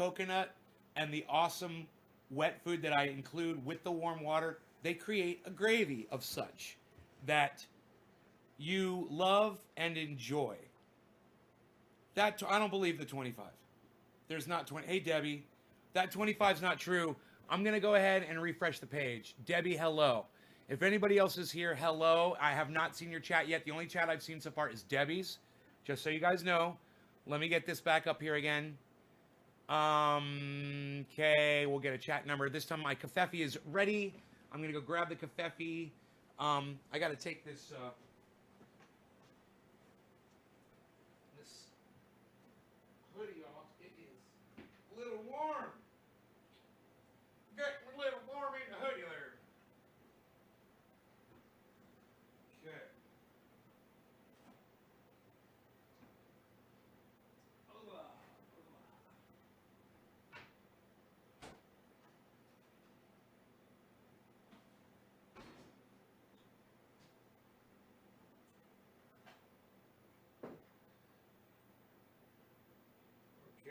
coconut and the awesome wet food that I include with the warm water, they create a gravy of such that you love and enjoy. That I don't believe the 25. There's not 20. Hey Debbie, that 25 is not true. I'm gonna go ahead and refresh the page. Debbie, hello. If anybody else is here, hello. I have not seen your chat yet. The only chat I've seen so far is Debbie's. Just so you guys know. Let me get this back up here again. Okay, we'll get a chat number. This time my kafefe is ready. I'm gonna go grab the kafefe. I gotta take this this hoodie off. It is a little warm. Getting a little warm in the hoodie there. Okay.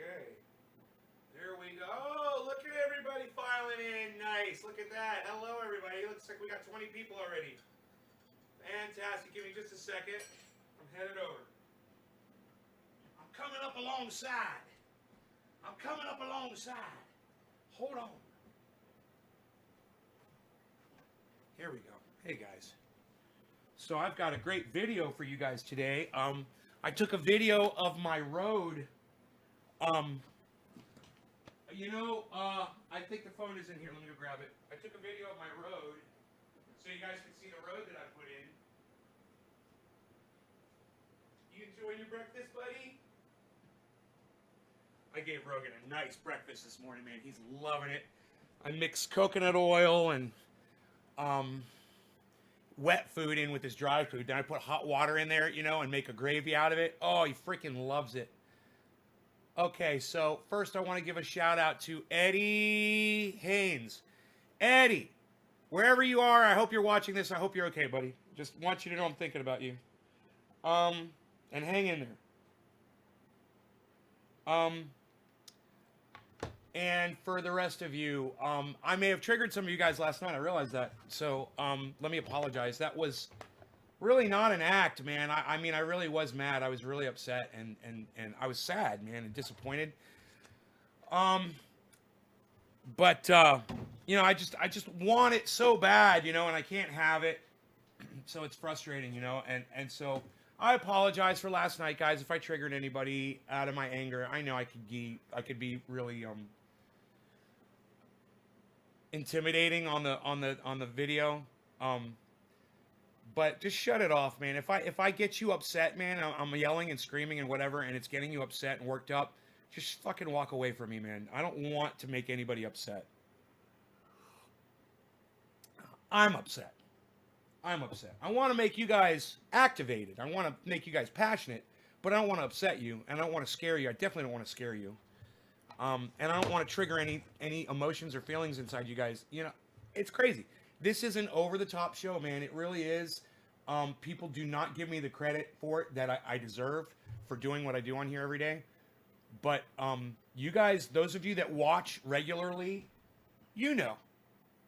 Okay. There we go. Oh, look at everybody filing in. Nice. Look at that. Hello, everybody. Looks like we got 20 people already. Fantastic. Give me just a second. I'm headed over. I'm coming up alongside. I'm coming up alongside. Hold on. Here we go. Hey, guys. So I've got a great video for you guys today. I took a video of my road. I think the phone is in here. Let me go grab it. I took a video of my road so you guys can see the road that I put in. You enjoying your breakfast, buddy? I gave Rogan a nice breakfast this morning, man. He's loving it. I mixed coconut oil and wet food in with this dry food. Then I put hot water in there, and make a gravy out of it. Oh, he freaking loves it. Okay, so first I want to give a shout out to Eddie Haynes. Eddie, wherever you are, I hope you're watching this. I hope you're okay, buddy. Just want you to know I'm thinking about you. And hang in there. And for the rest of you, I may have triggered some of you guys last night. I realized that. So let me apologize. That was really not an act, man. I mean, I really was mad. I was really upset and I was sad, man, and disappointed. But I just want it so bad, and I can't have it. So it's frustrating, and so I apologize for last night, guys. If I triggered anybody out of my anger, I know I could be really intimidating on the video. But just shut it off, man. If I get you upset, man, I'm yelling and screaming and whatever, and it's getting you upset and worked up, just fucking walk away from me, man. I don't want to make anybody upset. I'm upset. I want to make you guys activated. I want to make you guys passionate, but I don't want to upset you, and I don't want to scare you. I definitely don't want to scare you. And I don't want to trigger any emotions or feelings inside you guys. It's crazy. This is an over-the-top show, man. It really is. People do not give me the credit for it that I deserve for doing what I do on here every day. But you guys, those of you that watch regularly, you know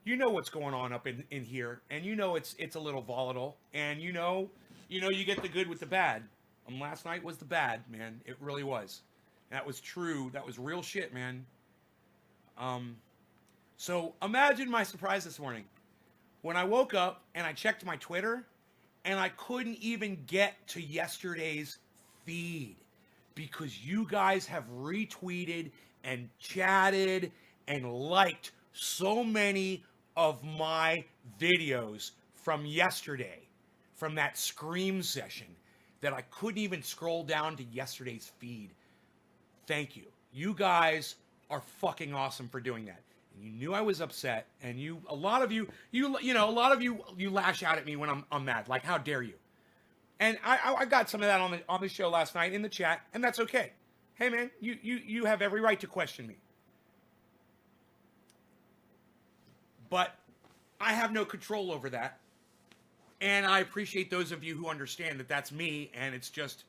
what's going on up in here, and it's a little volatile, and you get the good with the bad. Last night was the bad, man. It really was. That was true. That was real shit, man. So imagine my surprise this morning when I woke up and I checked my Twitter, and I couldn't even get to yesterday's feed because you guys have retweeted and chatted and liked so many of my videos from yesterday, from that Scream session, that I couldn't even scroll down to yesterday's feed. Thank you. You guys are fucking awesome for doing that. And you knew I was upset, and a lot of you lash out at me when I'm mad. Like, how dare you? And I got some of that on the show last night in the chat, and that's okay. Hey man, you have every right to question me. But I have no control over that. And I appreciate those of you who understand that that's me, and it's just,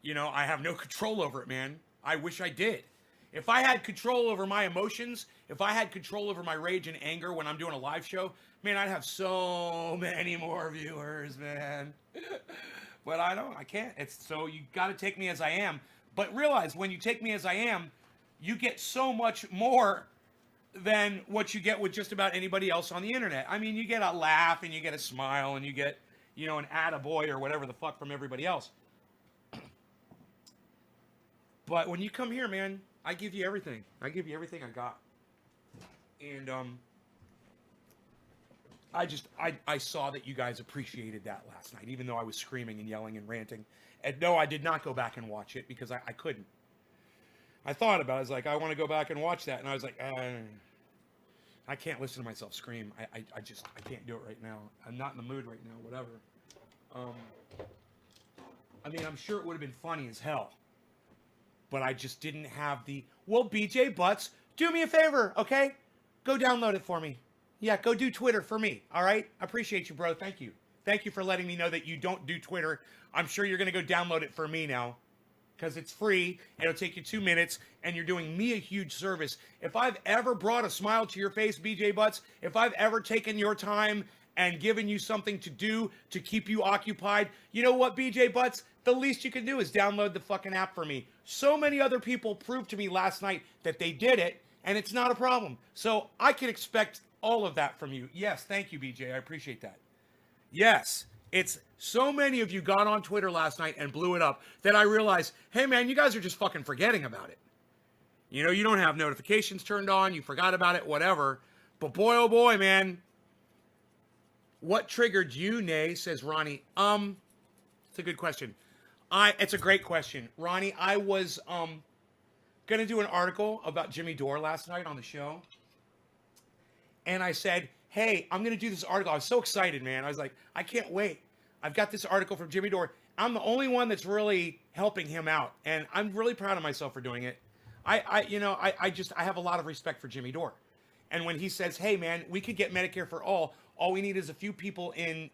I have no control over it, man. I wish I did. If I had control over my emotions, if I had control over my rage and anger when I'm doing a live show, man, I'd have so many more viewers, man. But I don't. I can't. It's so you got to take me as I am. But realize when you take me as I am, you get so much more than what you get with just about anybody else on the internet. I mean, you get a laugh and you get a smile and you get, an attaboy or whatever the fuck from everybody else. But when you come here, man, I give you everything. I give you everything I got. And I saw that you guys appreciated that last night, even though I was screaming and yelling and ranting. And no, I did not go back and watch it because I couldn't. I thought about it. I was like, I want to go back and watch that. And I was like, I can't listen to myself scream. I can't do it right now. I'm not in the mood right now, whatever. I mean, I'm sure it would have been funny as hell. But I just didn't have the... Well, BJ Butts, do me a favor, okay? Go download it for me. Yeah, go do Twitter for me, all right? I appreciate you, bro. Thank you. Thank you for letting me know that you don't do Twitter. I'm sure you're going to go download it for me now because it's free. It'll take you 2 minutes, and you're doing me a huge service. If I've ever brought a smile to your face, BJ Butts, if I've ever taken your time and given you something to do to keep you occupied, you know what, BJ Butts? The least you can do is download the fucking app for me. So many other people proved to me last night that they did it, and it's not a problem. So I can expect all of that from you. Yes, thank you, BJ. I appreciate that. Yes, it's so many of you got on Twitter last night and blew it up that I realized, hey, man, you guys are just fucking forgetting about it. You don't have notifications turned on. You forgot about it, whatever. But boy, oh boy, man. What triggered you, Nay, says Ronnie. It's a good question. It's a great question. Ronnie, I was going to do an article about Jimmy Dore last night on the show. And I said, hey, I'm going to do this article. I was so excited, man. I was like, I can't wait. I've got this article from Jimmy Dore. I'm the only one that's really helping him out. And I'm really proud of myself for doing it. I have a lot of respect for Jimmy Dore. And when he says, hey, man, we could get Medicare for all we need is a few people in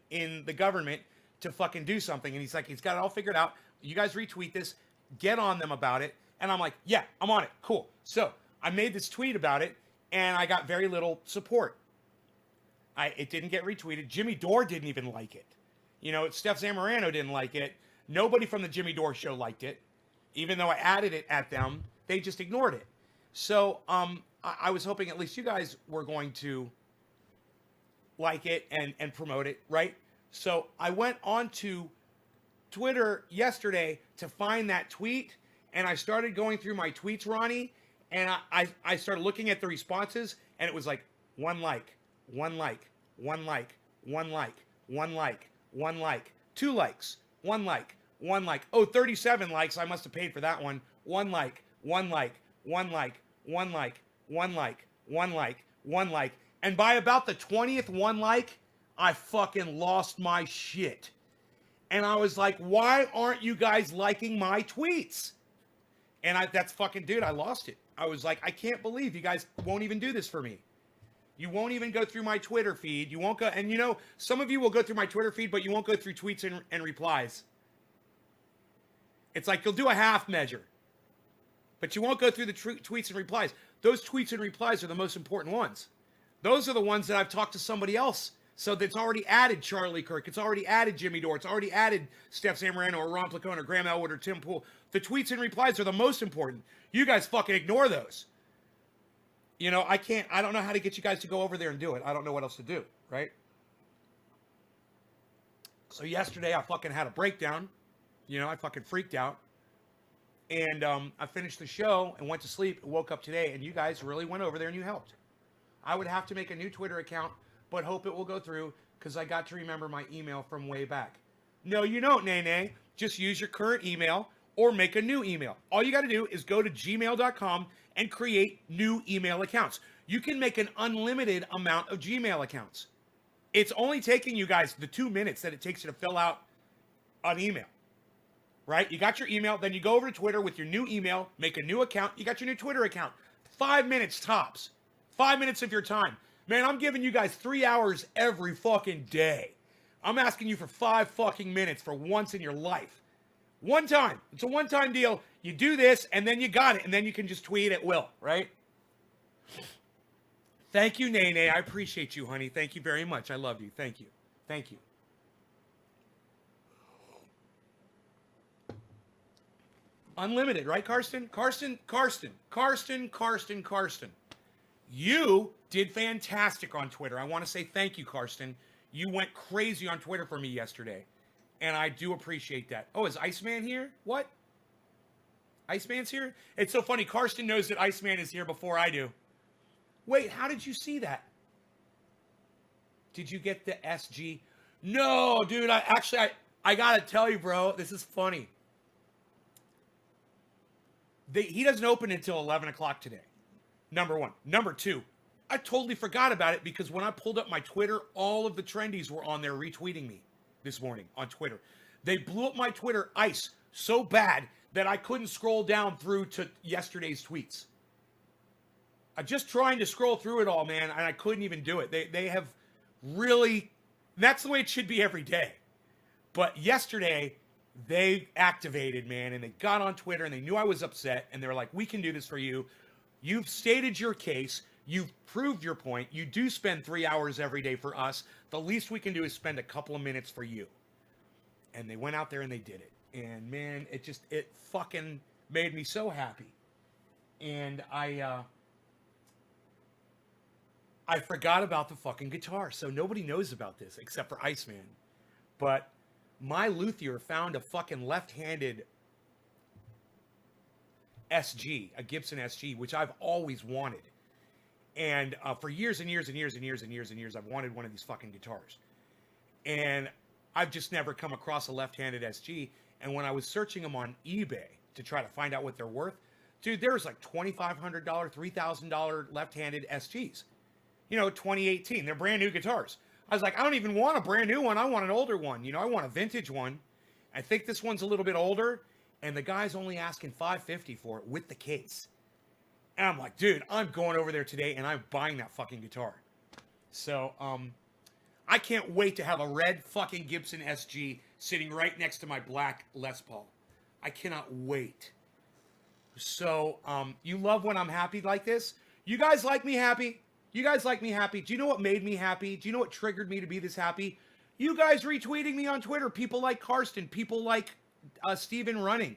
the government to fucking do something. And he's like, he's got it all figured out. You guys retweet this, get on them about it. And I'm like, yeah, I'm on it. Cool. So I made this tweet about it and I got very little support. It didn't get retweeted. Jimmy Dore didn't even like it. Steph Zamorano didn't like it. Nobody from the Jimmy Dore show liked it. Even though I added it at them, they just ignored it. So I was hoping at least you guys were going to like it and promote it, right? So I went on to Twitter yesterday to find that tweet, and I started going through my tweets, Ronnie, and I started looking at the responses, and it was like, one like, one like, one like, one like, one like, one like, 2 likes, 1 like, 1 like. Oh, 37 likes. I must have paid for that one. 1 like, 1 like, 1 like, 1 like, 1 like, 1 like, 1 like. And by about the 20th 1 like, I fucking lost my shit. And I was like, why aren't you guys liking my tweets? And that's fucking, dude, I lost it. I was like, I can't believe you guys won't even do this for me. You won't even go through my Twitter feed. You won't go, and some of you will go through my Twitter feed, but you won't go through tweets and replies. It's like you'll do a half measure, but you won't go through the tweets and replies. Those tweets and replies are the most important ones. Those are the ones that I've talked to somebody else. So that's already added Charlie Kirk. It's already added Jimmy Dore. It's already added Steph Zamorano or Ron Placone or Graham Elwood or Tim Pool. The tweets and replies are the most important. You guys fucking ignore those. I don't know how to get you guys to go over there and do it. I don't know what else to do, right? So yesterday I fucking had a breakdown. I fucking freaked out. And I finished the show and went to sleep and woke up today. And you guys really went over there and you helped. I would have to make a new Twitter account, but hope it will go through because I got to remember my email from way back. No, you don't, Nene. Just use your current email or make a new email. All you got to do is go to gmail.com and create new email accounts. You can make an unlimited amount of Gmail accounts. It's only taking you guys the 2 minutes that it takes you to fill out an email, right? You got your email, then you go over to Twitter with your new email, make a new account. You got your new Twitter account. 5 minutes tops. 5 minutes of your time. Man, I'm giving you guys 3 hours every fucking day. I'm asking you for 5 fucking minutes for once in your life. One time. It's a one-time deal. You do this, and then you got it, and then you can just tweet at will, right? Thank you, Nene. I appreciate you, honey. Thank you very much. I love you. Thank you. Thank you. Unlimited, right, Karsten? Karsten. You did fantastic on Twitter. I want to say thank you, Karsten. You went crazy on Twitter for me yesterday. And I do appreciate that. Oh, is Iceman here? What? Iceman's here? It's so funny. Karsten knows that Iceman is here before I do. Wait, how did you see that? Did you get the SG? No, dude. I got to tell you, bro. This is funny. He doesn't open until 11 o'clock today. Number one. Number two, I totally forgot about it because when I pulled up my Twitter, all of the trendies were on there retweeting me this morning on Twitter. They blew up my Twitter ice so bad that I couldn't scroll down through to yesterday's tweets. I'm just trying to scroll through it all, man, and I couldn't even do it. They have really, that's the way it should be every day. But yesterday, they activated, man, and they got on Twitter, and they knew I was upset, and they were like, we can do this for you. You've stated your case. You've proved your point. You do spend 3 hours every day for us. The least we can do is spend a couple of minutes for you. And they went out there and they did it. And, man, it fucking made me so happy. And I forgot about the fucking guitar. So nobody knows about this except for Iceman. But my luthier found a fucking left-handed SG, a Gibson SG, which I've always wanted. And for years and years, I've wanted one of these fucking guitars. And I've just never come across a left-handed SG. And when I was searching them on eBay to try to find out what they're worth, dude, there's like $2,500, $3,000 left-handed SGs. 2018. They're brand new guitars. I was like, I don't even want a brand new one. I want an older one. I want a vintage one. I think this one's a little bit older. And the guy's only asking $550 for it with the case. And I'm like, dude, I'm going over there today and I'm buying that fucking guitar. So, I can't wait to have a red fucking Gibson SG sitting right next to my black Les Paul. I cannot wait. So, you love when I'm happy like this? You guys like me happy? You guys like me happy? Do you know what made me happy? Do you know what triggered me to be this happy? You guys retweeting me on Twitter. People like Karsten. People like Steven Running.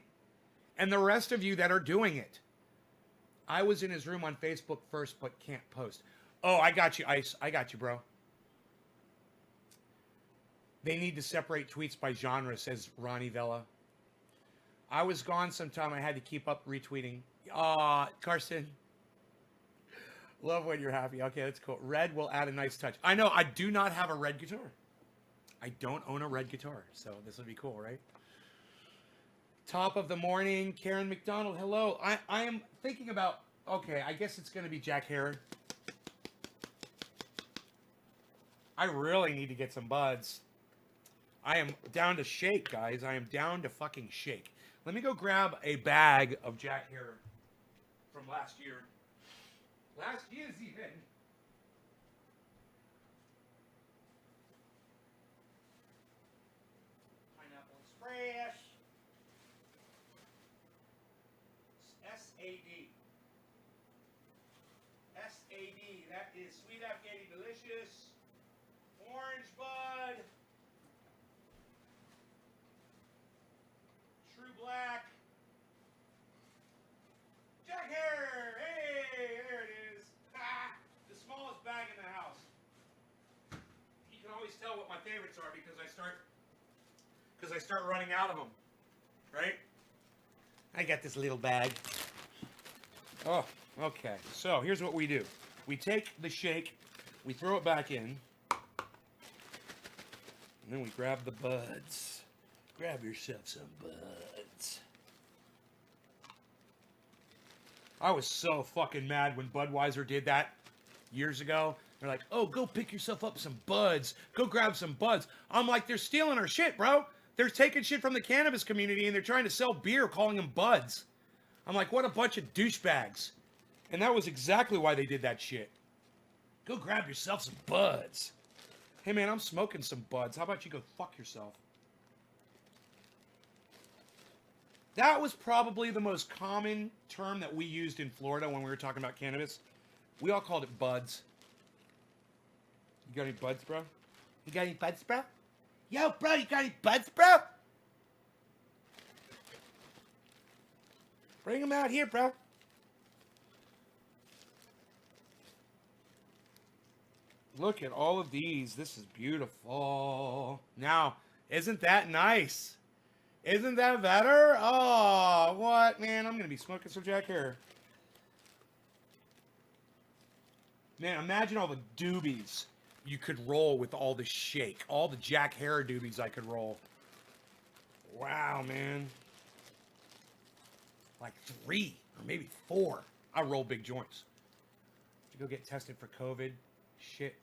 And the rest of you that are doing it. I was in his room on Facebook first, but can't post. Oh, I got you, Ice. I got you, bro. They need to separate tweets by genre, says Ronnie Vella. I was gone sometime. I had to keep up retweeting. Karsten. Love when you're happy. Okay, that's cool. Red will add a nice touch. I know, I do not have a red guitar. I don't own a red guitar, so this would be cool, right? Top of the morning, Karen McDonald, hello. I am thinking about, okay, I guess it's going to be Jack Herer. I really need to get some buds. I am down to shake, guys. I am down to fucking shake. Let me go grab a bag of Jack Herer from last year. Last year's even. Pineapple Express. SAD. SAD. That is Sweet Afghani Delicious. Orange Bud. True Black. Jack Herer. Hey, there it is. The smallest bag in the house. You can always tell what my favorites are because I start running out of them. Right? I got this little bag. Oh, okay. So here's what we do. We take the shake, we throw it back in, and then we grab the buds. Grab yourself some buds. I was so fucking mad when Budweiser did that years ago. They're like, oh, go pick yourself up some buds. Go grab some buds. I'm like, they're stealing our shit, bro. They're taking shit from the cannabis community and they're trying to sell beer calling them buds. I'm like, what a bunch of douchebags. And that was exactly why they did that shit. Go grab yourself some buds. Hey, man, I'm smoking some buds. How about you go fuck yourself? That was probably the most common term that we used in Florida when we were talking about cannabis. We all called it buds. You got any buds, bro? You got any buds, bro? Yo, bro, you got any buds, bro? Bring them out here, bro. Look at all of these. This is beautiful. Now, isn't that nice? Isn't that better? Oh, what, man? I'm going to be smoking some Jack Herer. Man, imagine all the doobies you could roll with all the shake. All the Jack Herer doobies I could roll. Wow, man. Like 3 or maybe 4. I roll big joints. To go get tested for COVID. Shit,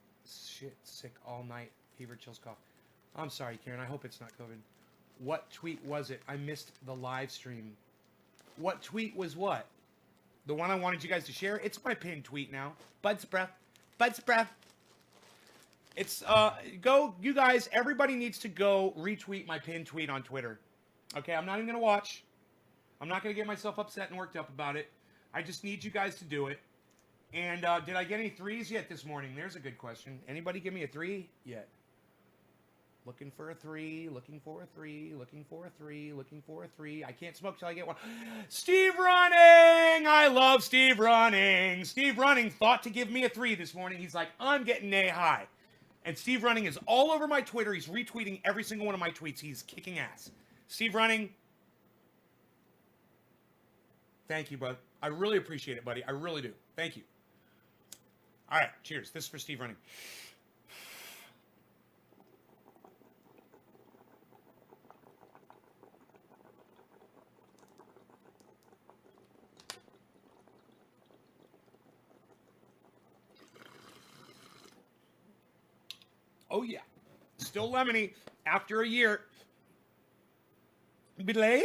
sick all night. Fever, chills, cough. I'm sorry, Karen. I hope it's not COVID. What tweet was it? I missed the live stream. What tweet was what? The one I wanted you guys to share? It's my pinned tweet now. Bud's breath. Bud's breath. It's, go, you guys, everybody needs to go retweet my pinned tweet on Twitter. Okay, I'm not even going to watch. I'm not going to get myself upset and worked up about it. I just need you guys to do it. And did I get any 3s yet this morning? There's a good question. Anybody give me a 3 yet? Looking for a 3, looking for a 3, looking for a 3, looking for a 3. I can't smoke till I get one. Steve Running! I love Steve Running. Steve Running thought to give me a 3 this morning. He's like, I'm getting a high. And Steve Running is all over my Twitter. He's retweeting every single one of my tweets. He's kicking ass. Steve Running, thank you, bud. I really appreciate it, buddy. I really do. Thank you. All right, cheers. This is for Steve Running. Oh, yeah. Still lemony after a year. Believe.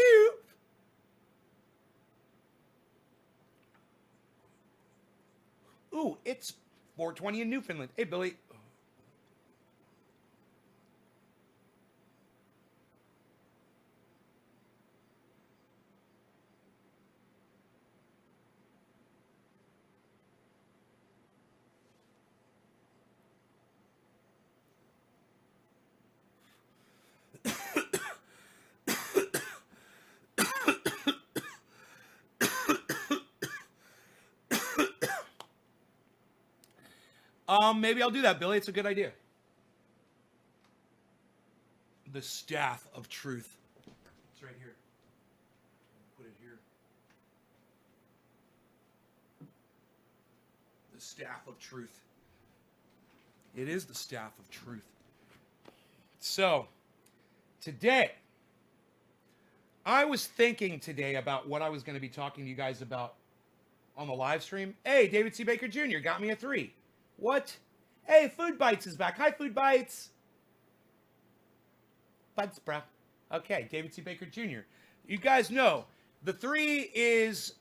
Ooh, it's 4:20 in Newfoundland. Hey, Billy. Maybe I'll do that, Billy. It's a good idea. The staff of truth. It's right here. Put it here. The staff of truth. It is the staff of truth. So, today, I was thinking today about what I was going to be talking to you guys about on the live stream. Hey, David C. Baker Jr. got me a 3. What? Hey, Food Bites is back. Hi, Food Bites. Buds, bruh. Okay, David C. Baker Jr. You guys know the 3 is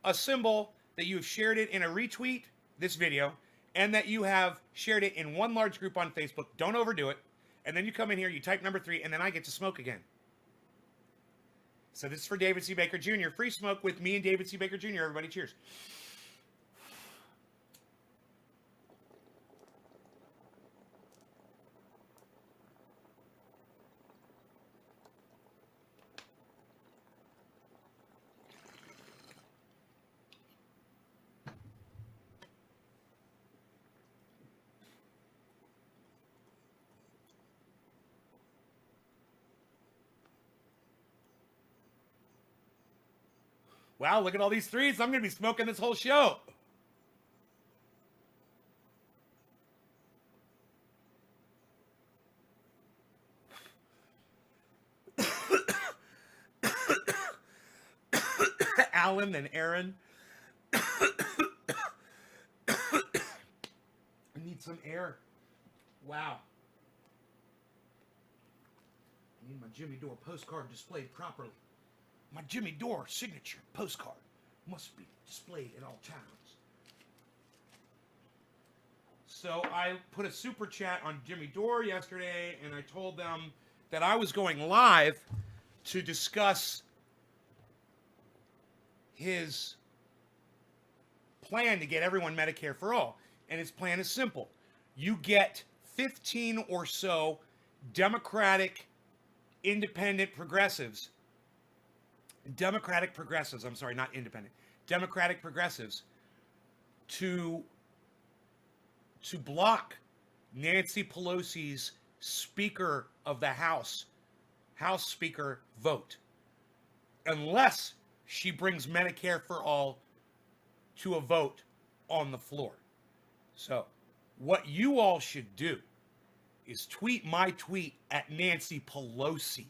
a symbol that you have shared it in a retweet, this video, and that you have shared it in one large group on Facebook. Don't overdo it. And then you come in here, you type number 3, and then I get to smoke again. So this is for David C. Baker Jr. Free smoke with me and David C. Baker Jr. Everybody, cheers. Wow, look at all these 3s. I'm going to be smoking this whole show. Alan and Aaron. I need some air. Wow. I need my Jimmy Dore postcard displayed properly. My Jimmy Dore signature postcard must be displayed at all times. So I put a super chat on Jimmy Dore yesterday, and I told them that I was going live to discuss his plan to get everyone Medicare for all. And his plan is simple. You get 15 or so Democratic independent progressives, Democratic progressives to block Nancy Pelosi's Speaker of the House Speaker vote, unless she brings Medicare for all to a vote on the floor. So, what you all should do is tweet my tweet at Nancy Pelosi.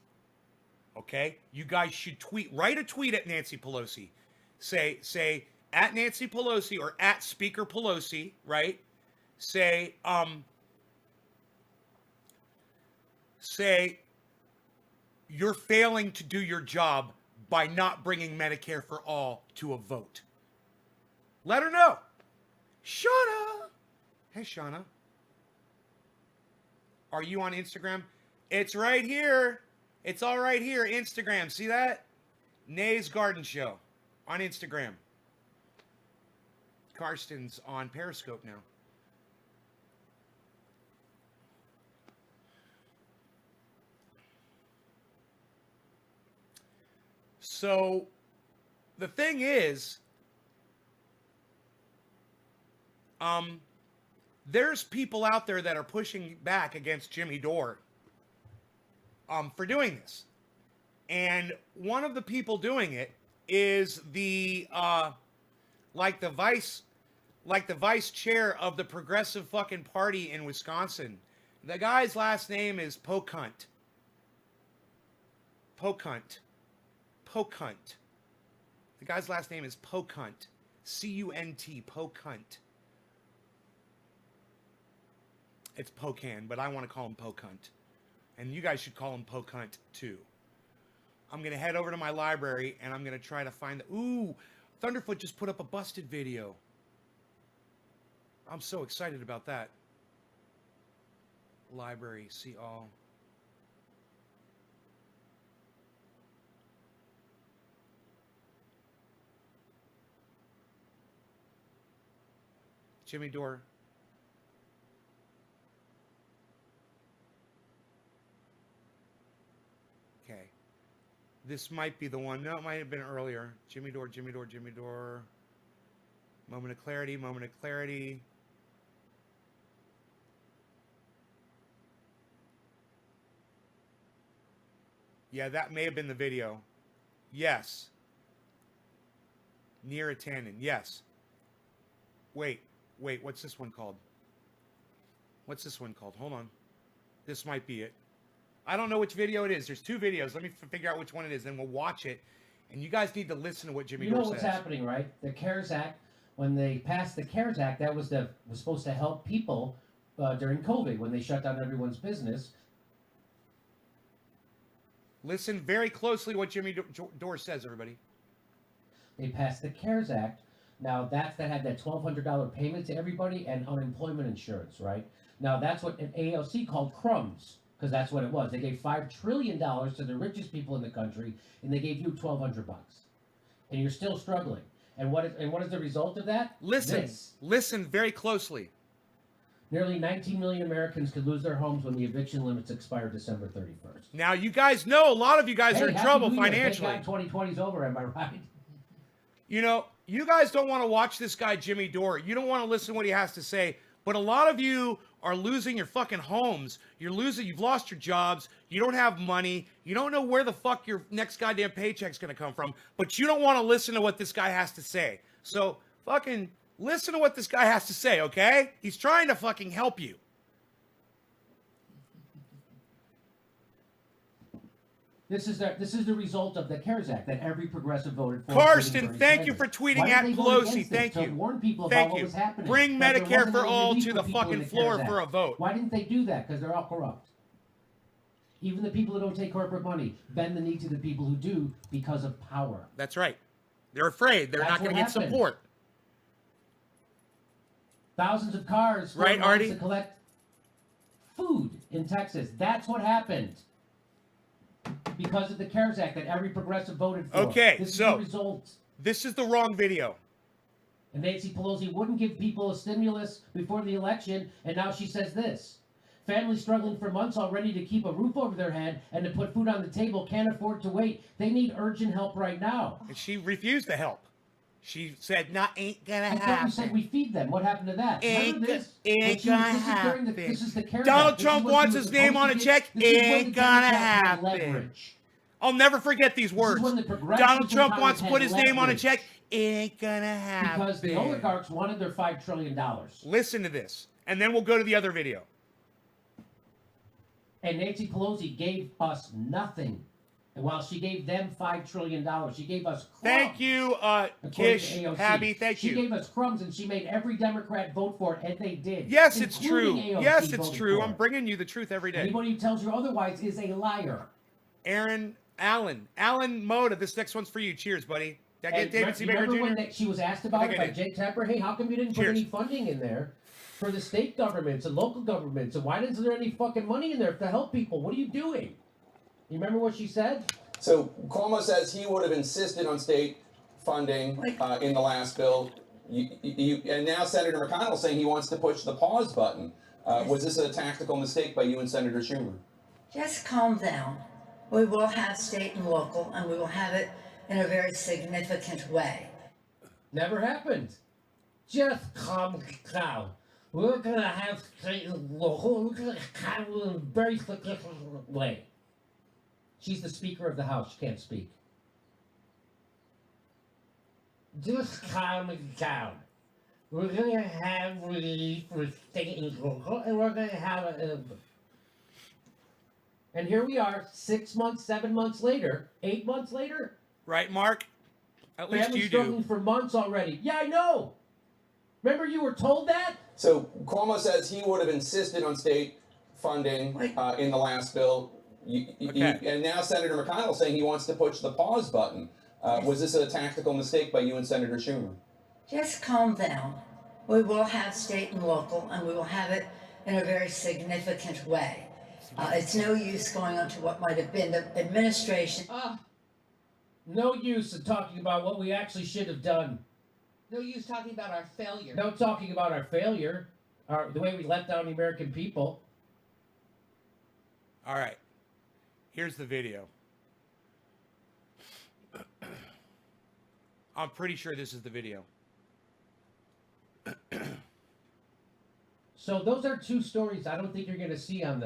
Okay? You guys should write a tweet at Nancy Pelosi. Say at Nancy Pelosi or at Speaker Pelosi, right? Say you're failing to do your job by not bringing Medicare for all to a vote. Let her know. Shauna. Hey, Shauna. Are you on Instagram? It's right here. It's all right here. Instagram. See that? Nay's Garden Show on Instagram. Karsten's on Periscope now. So, the thing is, there's people out there that are pushing back against Jimmy Dore for doing this. And one of the people doing it is the vice chair of the progressive fucking party in Wisconsin. The guy's last name is Pocunt. The guy's last name is Pocunt. C-U-N-T, Pocunt. It's Pocan, but I want to call him Pocunt. And you guys should call him Pocunt too. I'm going to head over to my library and I'm going to try to find the... Ooh, Thunderfoot just put up a busted video. I'm so excited about that. Library, see all. Jimmy Dore. Okay. This might be the one. No, it might have been earlier. Jimmy Dore. Moment of clarity. Yeah, that may have been the video. Yes. Near a Tannen. Yes. Wait, what's this one called? Hold on. This might be it. I don't know which video it is. There's two videos. Let me figure out which one it is, then we'll watch it. And you guys need to listen to what Jimmy Dore says. You know what's happening, right? The CARES Act, when they passed the CARES Act, that was supposed to help people during COVID when they shut down everyone's business. Listen very closely what Jimmy Dore says, everybody. They passed the CARES Act. Now, that had that $1,200 payment to everybody and unemployment insurance, right? Now, that's what an AOC called crumbs, because that's what it was. They gave $5 trillion to the richest people in the country, and they gave you $1,200. And you're still struggling. And what is the result of that? Listen very closely. Nearly 19 million Americans could lose their homes when the eviction limits expire December 31st. Now, you guys know a lot of you guys are in trouble financially. Thank God 2020 is over, am I right? You know, you guys don't want to watch this guy, Jimmy Dore. You don't want to listen to what he has to say. But a lot of you are losing your fucking homes. You've lost your jobs. You don't have money. You don't know where the fuck your next goddamn paycheck's going to come from. But you don't want to listen to what this guy has to say. So fucking listen to what this guy has to say, okay? He's trying to fucking help you. This is the result of the CARES Act that every progressive voted for. Karsten, thank you for tweeting at Pelosi. Thank you. To warn people about what was happening. Bring Medicare for all to the fucking floor for a vote. Why didn't they do that? Because they're all corrupt. Even the people who don't take corporate money bend the knee to the people who do because of power. That's right. They're afraid. They're not going to get support. Thousands of cars right, Artie? To collect food in Texas. That's what happened. Because of the CARES Act that every progressive voted for. Okay, this so is the result. This is the wrong video. And Nancy Pelosi wouldn't give people a stimulus before the election, and now she says this. Families struggling for months already to keep a roof over their head and to put food on the table can't afford to wait. They need urgent help right now. And she refused to help. She said, "Not ain't gonna I thought happen." we said we feed them. What happened to that? Ain't Remember this? ain't When she was- gonna this is during the- happen. This is the CARES Donald Act. This is Trump what wants she was his name supposed on to a get. check. This is when Ain't the gonna Democrats had happen. leverage. I'll never forget these This is words. when the progressives Donald in Trump Congress wants to had put his name on a leverage. check. Ain't gonna happen. Because the oligarchs wanted their $5 trillion. Listen to this, and then we'll go to the other video. And Nancy Pelosi gave us nothing. And while she gave them $5 trillion, she gave us crumbs. Thank you, According Kish, to AOC. Habby. Thank She you. gave us crumbs, and she made every Democrat vote for it, and they did. Yes, it's true. including AOC Yes, it's voted true. for I'm it. bringing you the truth every day. Anybody who tells you otherwise is a liar. Aaron Allen Moda. This next one's for you. Cheers, buddy. Did I get And David C. Baker remember Jr.? when she was asked about think it I by did. Jake Tapper? Hey, how come you didn't put Cheers. any funding in there for the state governments and local governments? And why isn't there any fucking money in there to help people? What are you doing? You remember what she said? So Cuomo says he would have insisted on state funding in the last bill. And now Senator McConnell saying he wants to push the pause button. Was this a tactical mistake by you and Senator Schumer? Just calm down. We will have state and local, and we will have it in a very significant way. Never happened. Just calm down. We're gonna have state and local. We're gonna have it in a very significant way. She's the Speaker of the House. She can't speak. Just calm down. We're gonna have relief for state and local, and we're gonna have it. And here we are, 6 months, 7 months later, 8 months later. Right, Mark? At least Families you struggling do. for months already. Yeah, I know. Remember, you were told that. So Cuomo says he would have insisted on state funding in the last bill. And now Senator McConnell saying he wants to push the pause button. Was this a tactical mistake by you and Senator Schumer? Just calm down. We will have state and local, and we will have it in a very significant way. It's no use going on to what might have been the administration. No use in talking about what we actually should have done. No use talking about our failure. No talking about our failure, the way we let down the American people. All right. Here's the video. I'm pretty sure this is the video. So those are two stories I don't think you're going to see on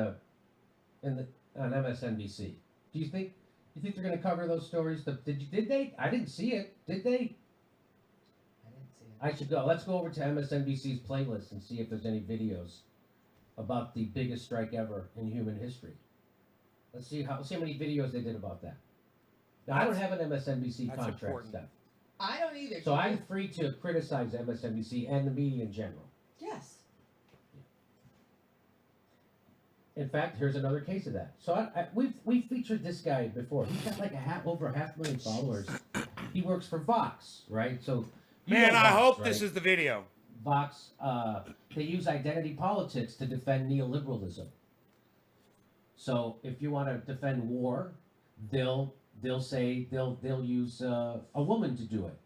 MSNBC. Do you think? You think they're going to cover those stories? Did they? I didn't see it. Did they? I didn't see it. I should go. Let's go over to MSNBC's playlist and see if there's any videos about the biggest strike ever in human history. Let's see how many videos they did about that. Now, I don't have an MSNBC That's contract important. stuff, I don't either. so I'm free to criticize MSNBC and the media in general. Yes. In fact, here's another case of that. So we've featured this guy before. He's got like over 500,000 followers. He works for Vox, right? So you Man, know I Vox, hope right? this is the video. Vox. They use identity politics to defend neoliberalism. So if you want to defend war, they'll say they'll use a woman to do it.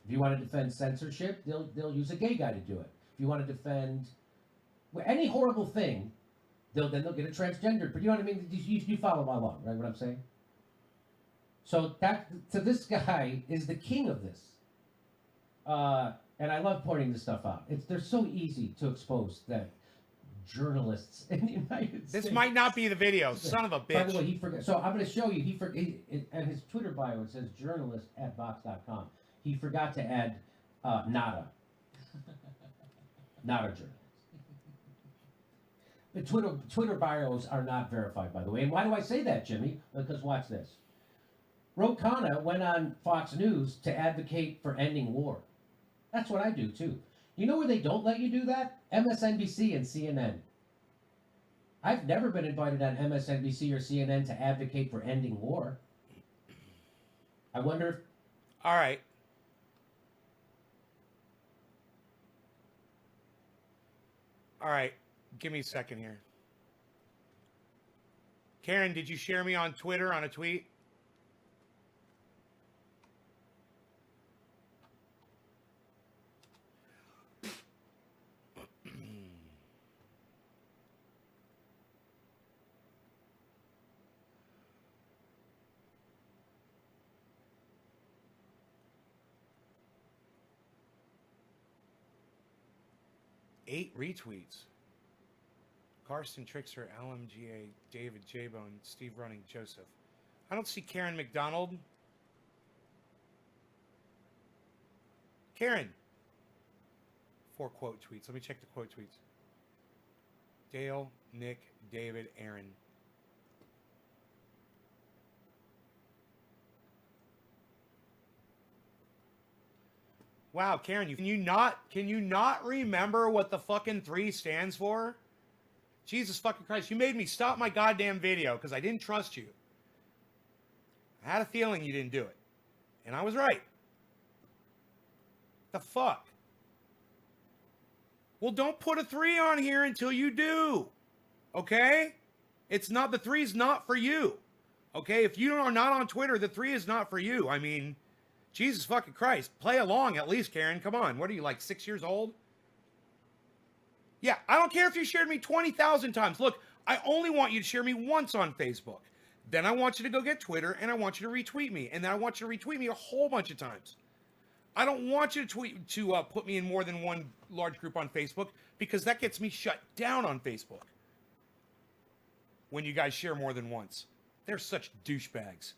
If you want to defend censorship, they'll use a gay guy to do it. If you want to defend any horrible thing, they'll get a transgender. But you know what I mean? You follow along, right? What I'm saying. So this guy is the king of this. And I love pointing this stuff out. They're so easy to expose that journalists in the United States. This might not be the video. Son of a By the way, bitch. he forgot. So I'm going to show you. And his Twitter bio it says journalist at Vox.com. He forgot to add nada. Not a journalist. The Twitter bios are not verified, by the way. And why do I say that, Jimmy? Because watch this. Ro Khanna went on Fox News to advocate for ending war. That's what I do too. You know where they don't let you do that? MSNBC and CNN. I've never been invited on MSNBC or CNN to advocate for ending war. I wonder if All right. All right. Give me a second here. Karen, did you share me on Twitter on a tweet? 8 retweets. Karsten, Trickster, LMGA, David, J-Bone, Steve Running, Joseph. I don't see Karen McDonald. Karen. 4 quote tweets. Let me check the quote tweets. Dale, Nick, David, Aaron. Wow, Karen, can you not remember what the fucking 3 stands for? Jesus fucking Christ, you made me stop my goddamn video because I didn't trust you. I had a feeling you didn't do it. And I was right. The fuck? Well, don't put a 3 on here until you do. Okay? It's not, the 3 is not for you. Okay? If you are not on Twitter, the 3 is not for you. I mean, Jesus fucking Christ. Play along at least, Karen. Come on. What are you, like 6 years old? Yeah, I don't care if you shared me 20,000 times. Look, I only want you to share me once on Facebook. Then I want you to go get Twitter, and I want you to retweet me. And then I want you to retweet me a whole bunch of times. I don't want you to put me in more than one large group on Facebook because that gets me shut down on Facebook. When you guys share more than once. They're such douchebags.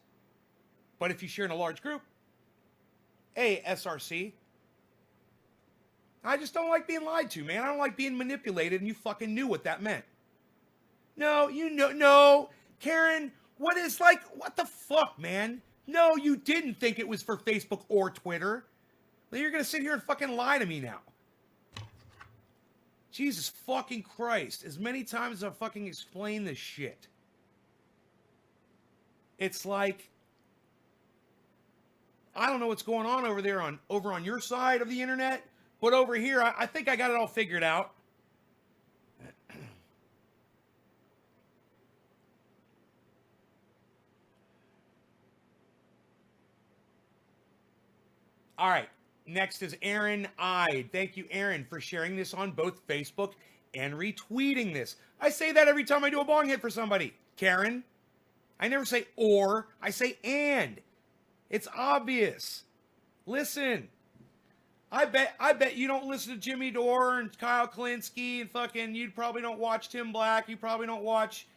But if you share in a large group, hey, SRC, I just don't like being lied to, man. I don't like being manipulated, and you fucking knew what that meant. No, no, Karen, what the fuck, man? No, you didn't think it was for Facebook or Twitter. Then you're gonna sit here and fucking lie to me now. Jesus fucking Christ. As many times as I fucking explain this shit. It's like, I don't know what's going on over there over on your side of the internet, but over here, I think I got it all figured out. All right. Next is Aaron I. Thank you, Aaron, for sharing this on both Facebook and retweeting this. I say that every time I do a bong hit for somebody. Karen. I never say or. I say and. It's obvious. Listen. I bet you don't listen to Jimmy Dore and Kyle Klinsky and fucking, you probably don't watch Tim Black. You probably don't watch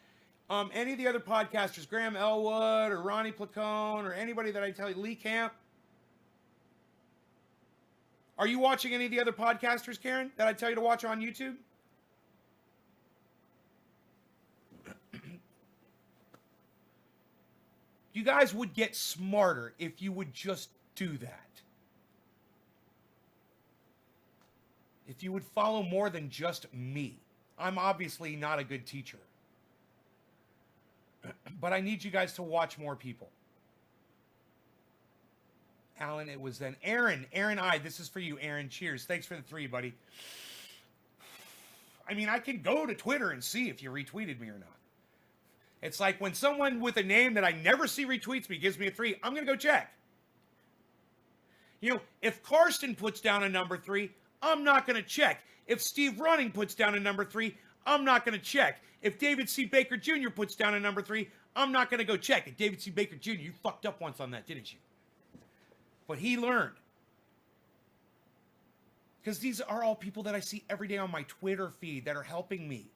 any of the other podcasters, Graham Elwood or Ronnie Placone or anybody that I tell you, Lee Camp. Are you watching any of the other podcasters, Karen, that I tell you to watch on YouTube? You guys would get smarter if you would just do that. If you would follow more than just me. I'm obviously not a good teacher. But I need you guys to watch more people. Alan, it was then Aaron I. This is for you, Aaron. Cheers. Thanks for the 3, buddy. I mean, I can go to Twitter and see if you retweeted me or not. It's like when someone with a name that I never see retweets me gives me a 3, I'm going to go check. You know, if Karsten puts down a number 3, I'm not going to check. If Steve Running puts down a number 3, I'm not going to check. If David C. Baker Jr. puts down a number 3, I'm not going to go check. And David C. Baker Jr., you fucked up once on that, didn't you? But he learned. Because these are all people that I see every day on my Twitter feed that are helping me.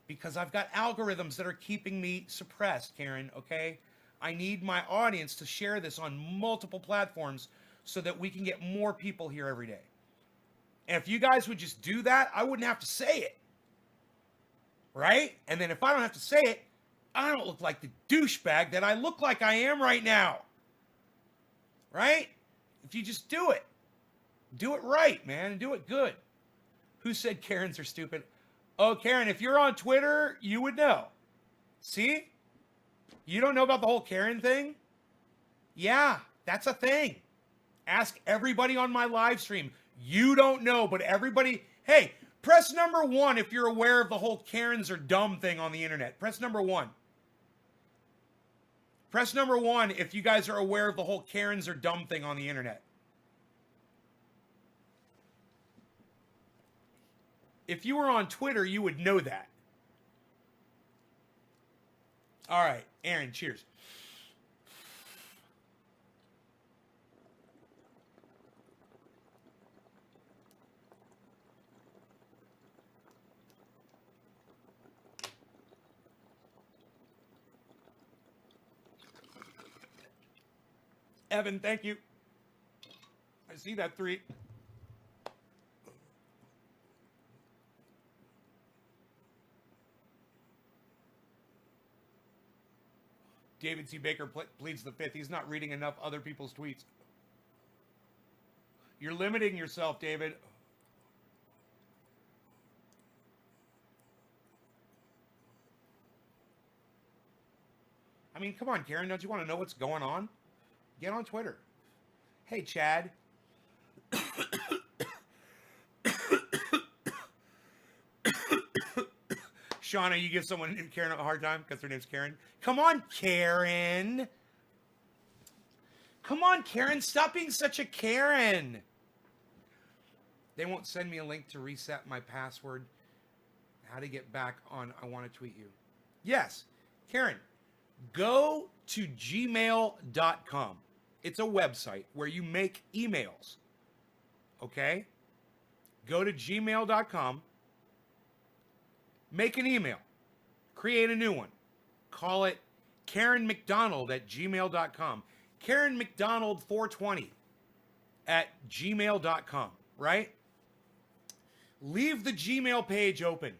Because I've got algorithms that are keeping me suppressed, Karen, okay? I need my audience to share this on multiple platforms so that we can get more people here every day. And if you guys would just do that, I wouldn't have to say it. Right? And then if I don't have to say it, I don't look like the douchebag that I look like I am right now. Right? If you just do it. Do it right, man, and do it good. Who said Karens are stupid? Oh, Karen, if you're on Twitter, you would know. See? You don't know about the whole Karen thing? Yeah, that's a thing. Ask everybody on my live stream. You don't know, but everybody... Hey, press number 1 if you're aware of the whole Karens are dumb thing on the internet. Press number 1. Press number 1 if you guys are aware of the whole Karens are dumb thing on the internet. If you were on Twitter, you would know that. All right, Aaron, cheers. Evan, thank you. I see that 3. David C. Baker pleads the 5th. He's not reading enough other people's tweets. You're limiting yourself, David. I mean, come on, Karen. Don't you want to know what's going on? Get on Twitter. Hey, Chad. Shauna, you give someone named Karen a hard time because their name's Karen? Come on, Karen. Come on, Karen. Stop being such a Karen. They won't send me a link to reset my password. How to get back on I Want to Tweet You. Yes, Karen, go to gmail.com. It's a website where you make emails. Okay? Go to gmail.com. Make an email. Create a new one. Call it Karen McDonald at gmail.com. Karen McDonald 420 at gmail.com, right? Leave the Gmail page open,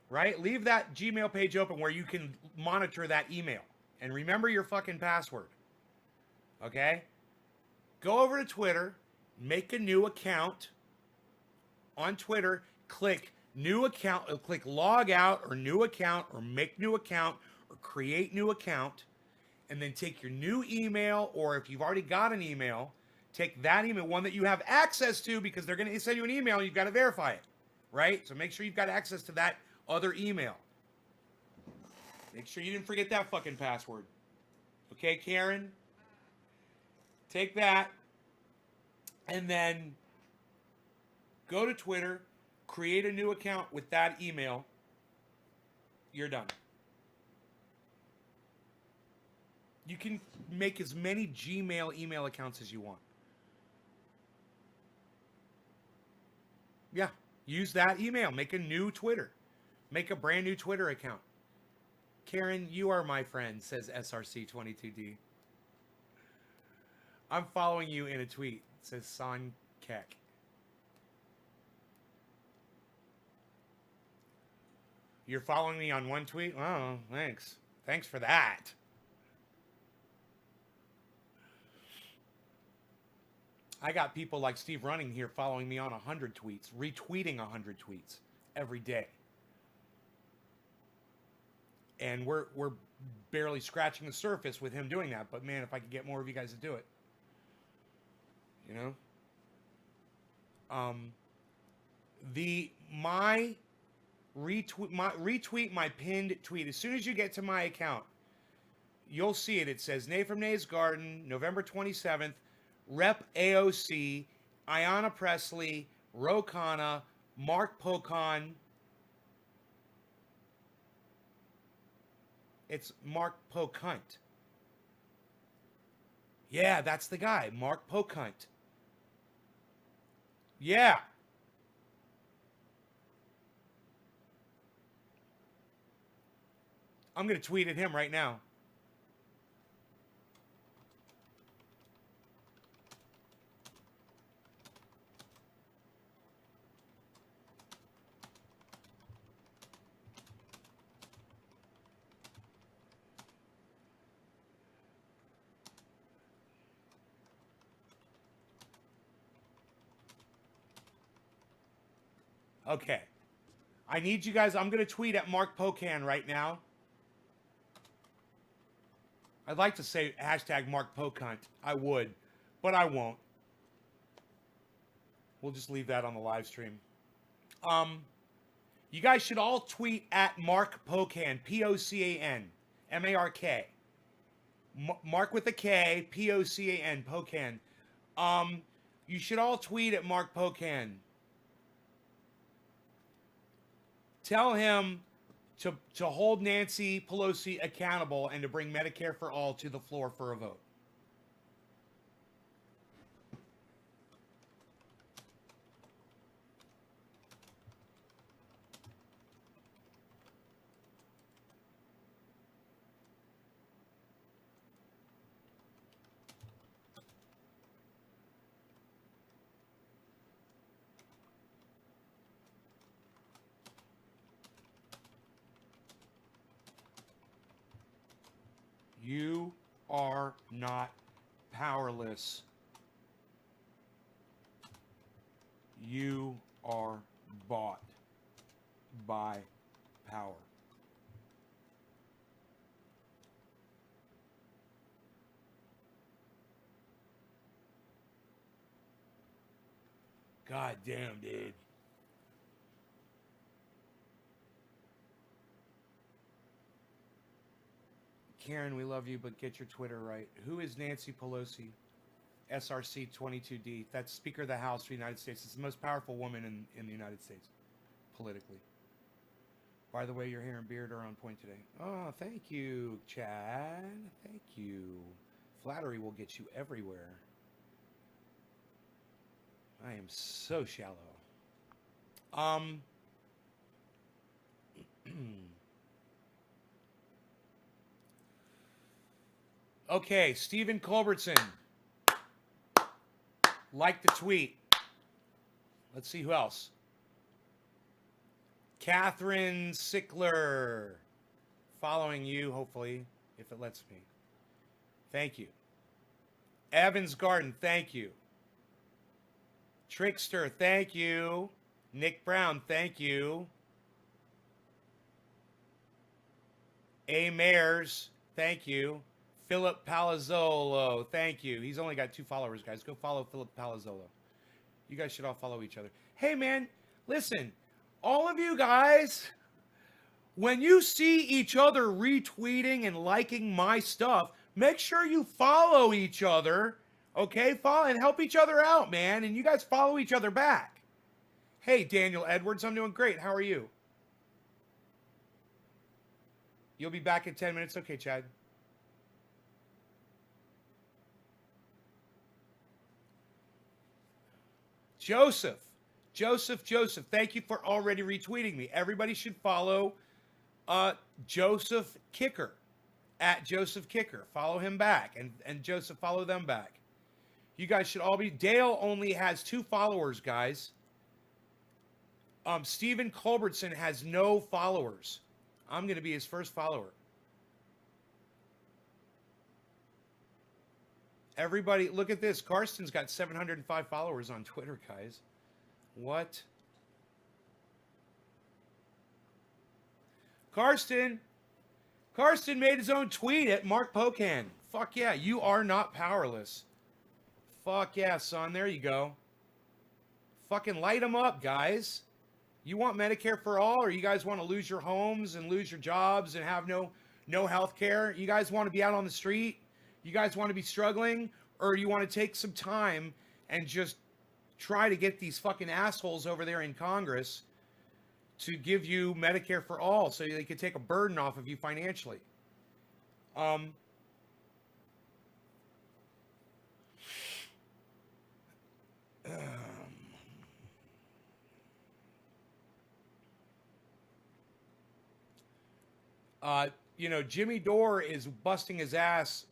right? Leave that Gmail page open where you can monitor that email. And remember your fucking password, okay? Go over to Twitter, make a new account on Twitter, click new account, click log out or new account or make new account or create new account, and then take your new email, or if you've already got an email, take that email, one that you have access to, because they're going to send you an email and you've got to verify it, right? So make sure you've got access to that other email. Make sure you didn't forget that fucking password. Okay, Karen? Take that and then go to Twitter, create a new account with that email. You're done. You can make as many Gmail email accounts as you want. Yeah, use that email. Make a new Twitter. Make a brand new Twitter account. Karen, you are my friend, says SRC22D. I'm following you in a tweet, says Son Keck. You're following me on one tweet? Oh, thanks. Thanks for that. I got people like Steve Running here following me on 100 tweets, retweeting 100 tweets every day. And we're barely scratching the surface with him doing that. But man, if I could get more of you guys to do it, you know. Retweet my pinned tweet. As soon as you get to my account, you'll see it. It says Nay from Nay's Garden, November 27th. Rep AOC, Ayanna Presley, Ro Khanna, Mark Pocan. It's Mark Pocunt. Yeah, that's the guy, Mark Pocunt. Yeah. I'm going to tweet at him right now. Okay. I need you guys. I'm going to tweet at Mark Pocan right now. I'd like to say hashtag Mark Pocunt. I would, but I won't. We'll just leave that on the live stream. You guys should all tweet at Mark Pocan, P-O-C-A-N, M-A-R-K. Mark with a K, P-O-C-A-N, Pocan. You should all tweet at Mark Pocan. Tell him to hold Nancy Pelosi accountable and to bring Medicare for all to the floor for a vote. You are not powerless. You are bought by power. God damn, dude. Karen, we love you, but get your Twitter right. Who is Nancy Pelosi? SRC 22D. That's Speaker of the House of the United States. It's the most powerful woman in the United States, politically. By the way, your hair and beard are on point today. Oh, thank you, Chad. Thank you. Flattery will get you everywhere. I am so shallow. Okay, Stephen Culbertson. Like the tweet. Let's see who else. Catherine Sickler. Following you, hopefully, if it lets me. Thank you. Evans Garden, thank you. Trickster, thank you. Nick Brown, thank you. A. Mayers, thank you. Philip Palazzolo, thank you. He's only got 2 followers, guys. Go follow Philip Palazzolo. You guys should all follow each other. Hey, man, listen. All of you guys, when you see each other retweeting and liking my stuff, make sure you follow each other, okay? Follow and help each other out, man. And you guys follow each other back. Hey, Daniel Edwards, I'm doing great. How are you? You'll be back in 10 minutes. Okay, Chad. Joseph, thank you for already retweeting me. Everybody should follow Joseph Kicker, at Joseph Kicker. Follow him back, and Joseph, follow them back. You guys should all be. Dale only has 2 followers, guys. Stephen Culbertson has no followers. I'm going to be his first follower. Everybody, look at this. Karsten's got 705 followers on Twitter, guys. What? Karsten made his own tweet at Mark Pocan. Fuck yeah, you are not powerless. Fuck yeah, son. There you go. Fucking light them up, guys. You want Medicare for all, or you guys want to lose your homes and lose your jobs and have no health care? You guys want to be out on the street? You guys want to be struggling, or you want to take some time and just try to get these fucking assholes over there in Congress to give you Medicare for all so they can take a burden off of you financially? Jimmy Dore is busting his ass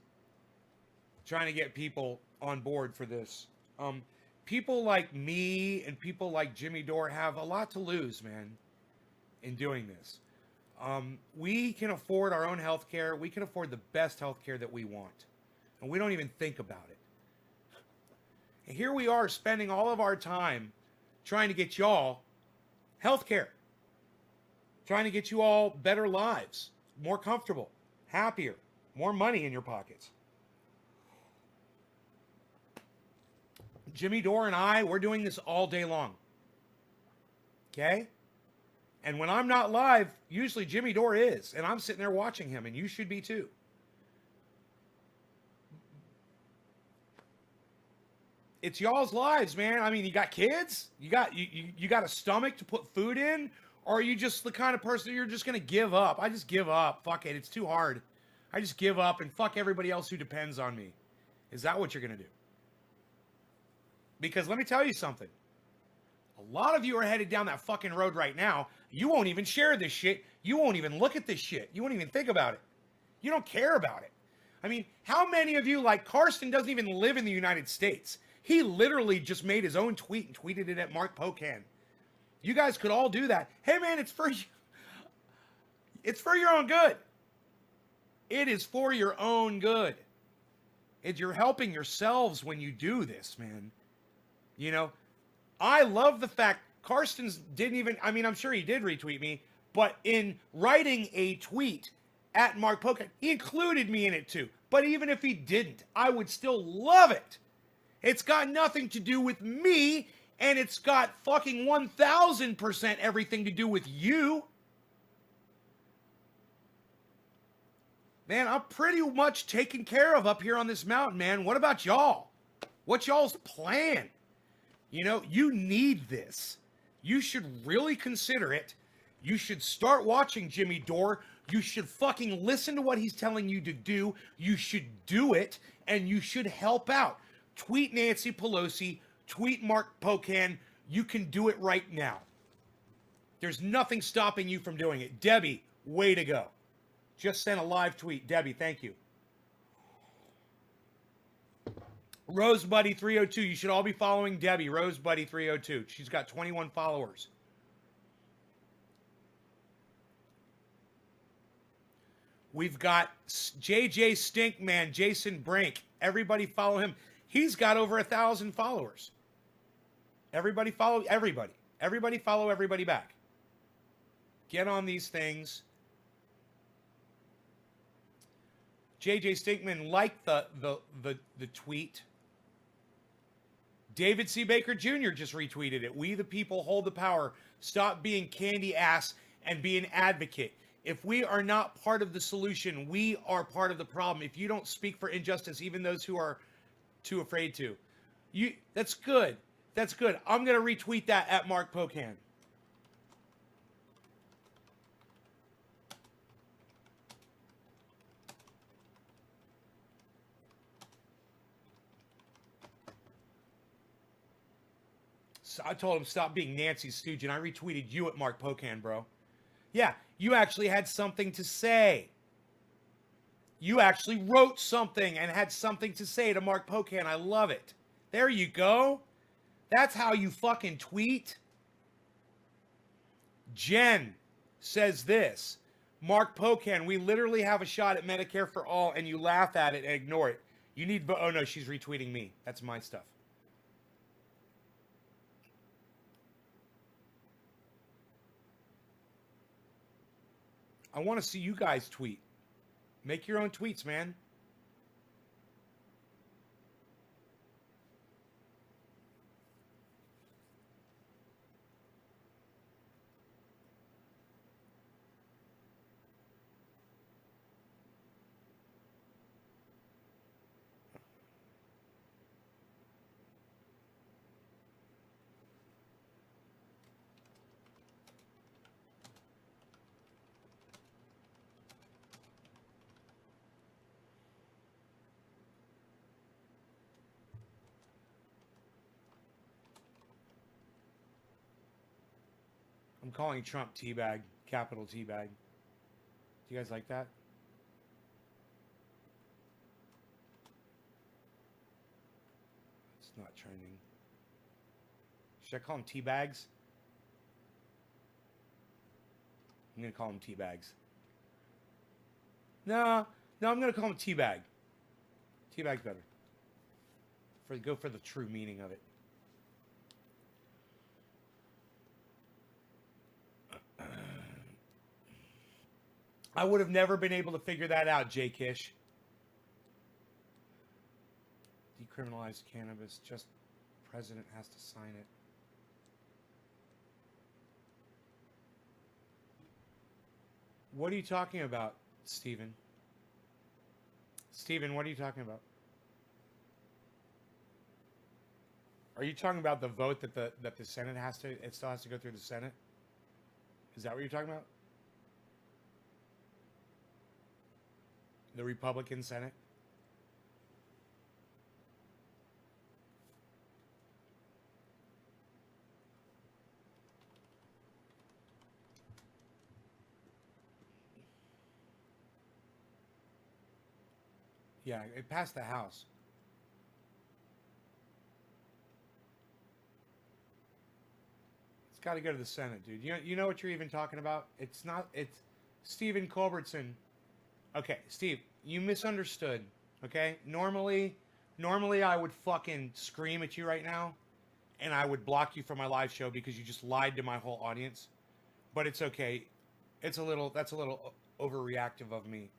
trying to get people on board for this. People like me and people like Jimmy Dore have a lot to lose, man, in doing this. We can afford our own health care. We can afford the best health care that we want. And we don't even think about it. And here we are spending all of our time trying to get y'all health care. Trying to get you all better lives, more comfortable, happier, more money in your pockets. Jimmy Dore and I, we're doing this all day long. Okay? And when I'm not live, usually Jimmy Dore is. And I'm sitting there watching him, and you should be too. It's y'all's lives, man. I mean, you got kids? You got a stomach to put food in? Or are you just the kind of person you're just going to give up? I just give up. Fuck it. It's too hard. I just give up and fuck everybody else who depends on me. Is that what you're going to do? Because let me tell you something. A lot of you are headed down that fucking road right now. You won't even share this shit. You won't even look at this shit. You won't even think about it. You don't care about it. I mean, how many of you, like Karsten, doesn't even live in the United States? He literally just made his own tweet and tweeted it at Mark Pocan. You guys could all do that. Hey, man, it's for you. It's for your own good. It is for your own good. You're helping yourselves when you do this, man. You know, I love the fact Karsten's didn't even, I mean, I'm sure he did retweet me, but in writing a tweet at Mark Pocan, he included me in it too. But even if he didn't, I would still love it. It's got nothing to do with me, and it's got fucking 1000% everything to do with you. Man, I'm pretty much taken care of up here on this mountain, man. What about y'all? What's y'all's plan? You know, you need this. You should really consider it. You should start watching Jimmy Dore. You should fucking listen to what he's telling you to do. You should do it, and you should help out. Tweet Nancy Pelosi. Tweet Mark Pocan. You can do it right now. There's nothing stopping you from doing it. Debbie, way to go. Just sent a live tweet. Debbie, thank you. Rosebuddy302. You should all be following Debbie. Rosebuddy302. She's got 21 followers. We've got JJ Stinkman, Jason Brink. Everybody follow him. He's got over 1,000 followers. Everybody follow everybody. Everybody follow everybody back. Get on these things. JJ Stinkman liked the tweet. David C. Baker Jr. just retweeted it. We the people hold the power. Stop being candy ass and be an advocate. If we are not part of the solution, we are part of the problem. If you don't speak for injustice, even those who are too afraid to. That's good. That's good. I'm going to retweet that at Mark Pocan. So I told him stop being Nancy's stooge, and I retweeted you at Mark Pocan, bro. Yeah, you actually had something to say. You actually wrote something and had something to say to Mark Pocan. I love it. There you go. That's how you fucking tweet. Jen says this. Mark Pocan, we literally have a shot at Medicare for all, and you laugh at it and ignore it. You need... Oh, no, she's retweeting me. That's my stuff. I want to see you guys tweet. Make your own tweets, man. I'm calling Trump teabag, capital teabag. Do you guys like that? It's not trending. Should I call him teabags? I'm gonna call him teabags. No, I'm gonna call him teabag. Teabag's better. Go for the true meaning of it. I would have never been able to figure that out, Jay Kish. Decriminalize cannabis. Just president has to sign it. What are you talking about, Stephen? Stephen, what are you talking about? Are you talking about the vote that the Senate has to? It still has to go through the Senate. Is that what you're talking about? The Republican Senate? Yeah, it passed the House. It's got to go to the Senate, dude. You know what you're even talking about? It's not. It's Stephen Culbertson. Okay, Steve, you misunderstood. Okay, normally I would fucking scream at you right now, and I would block you from my live show because you just lied to my whole audience. But it's okay. That's a little overreactive of me.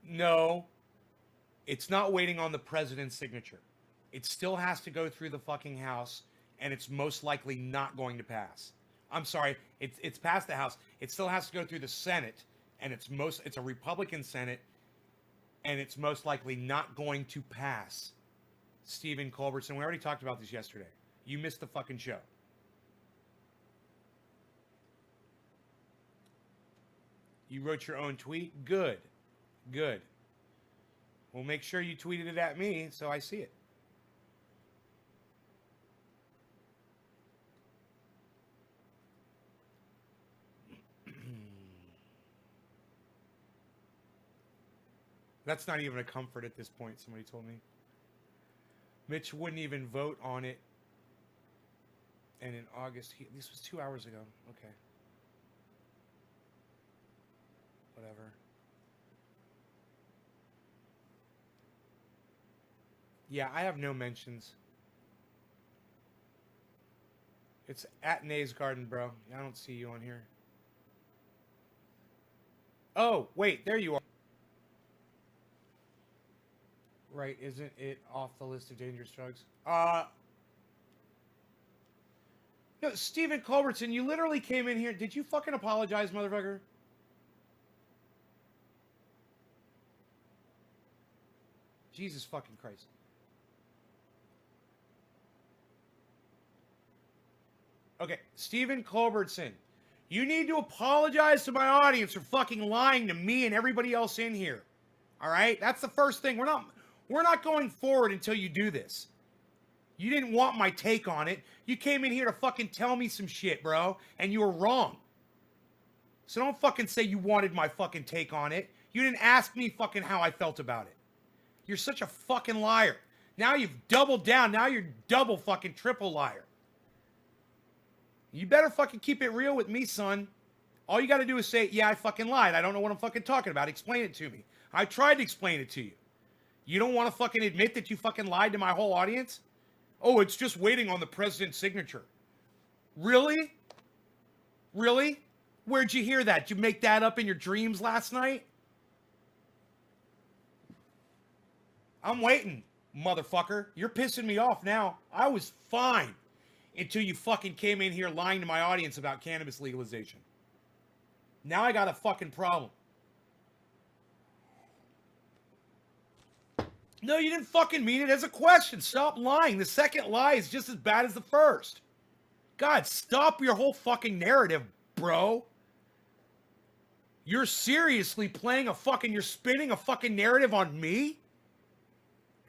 No, it's not waiting on the president's signature. It still has to go through the fucking House, and it's most likely not going to pass. I'm sorry, it's passed the House. It still has to go through the Senate, and it's a Republican Senate, and it's most likely not going to pass. Stephen Culbertson, we already talked about this yesterday. You missed the fucking show. You wrote your own tweet? Good. Good. Well, make sure you tweeted it at me so I see it. That's not even a comfort at this point, somebody told me. Mitch wouldn't even vote on it. And in August, this was 2 hours ago. Okay. Whatever. Yeah, I have no mentions. It's at Nays Garden, bro. I don't see you on here. Oh, wait, there you are. Right, isn't it off the list of dangerous drugs? No, Stephen Culbertson, you literally came in here. Did you fucking apologize, motherfucker? Jesus fucking Christ. Okay, Stephen Culbertson, you need to apologize to my audience for fucking lying to me and everybody else in here. All right? That's the first thing. We're not going forward until you do this. You didn't want my take on it. You came in here to fucking tell me some shit, bro, and you were wrong. So don't fucking say you wanted my fucking take on it. You didn't ask me fucking how I felt about it. You're such a fucking liar. Now you've doubled down. Now you're double fucking triple liar. You better fucking keep it real with me, son. All you got to do is say, yeah, I fucking lied. I don't know what I'm fucking talking about. Explain it to me. I tried to explain it to you. You don't want to fucking admit that you fucking lied to my whole audience? Oh, it's just waiting on the president's signature. Really? Really? Where'd you hear that? Did you make that up in your dreams last night? I'm waiting, motherfucker. You're pissing me off now. I was fine until you fucking came in here lying to my audience about cannabis legalization. Now I got a fucking problem. No, you didn't fucking mean it as a question. Stop lying. The second lie is just as bad as the first. God, stop your whole fucking narrative, bro. You're seriously playing you're spinning a fucking narrative on me?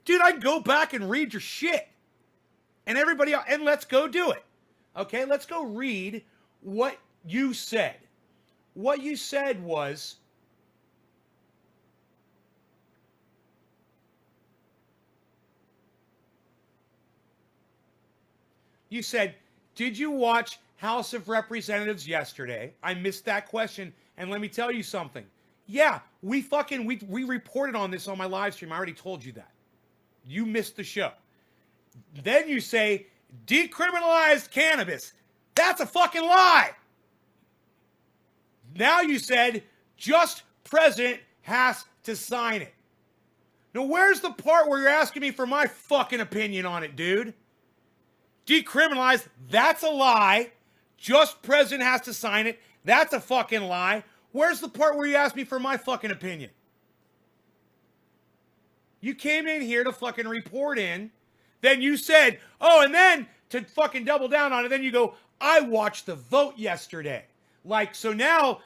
Dude, I'd go back and read your shit. And everybody else, and let's go do it. Okay, let's go read what you said. What you said was, you said, did you watch House of Representatives yesterday? I missed that question, and let me tell you something. Yeah, we reported on this on my live stream. I already told you that. You missed the show. Then you say, decriminalized cannabis. That's a fucking lie. Now you said, just president has to sign it. Now where's the part where you're asking me for my fucking opinion on it, dude? Decriminalized, that's a lie. Just president has to sign it. That's a fucking lie. Where's the part where you asked me for my fucking opinion? You came in here to fucking report in. Then you said, oh, and then to fucking double down on it, then you go, I watched the vote yesterday. Like, so now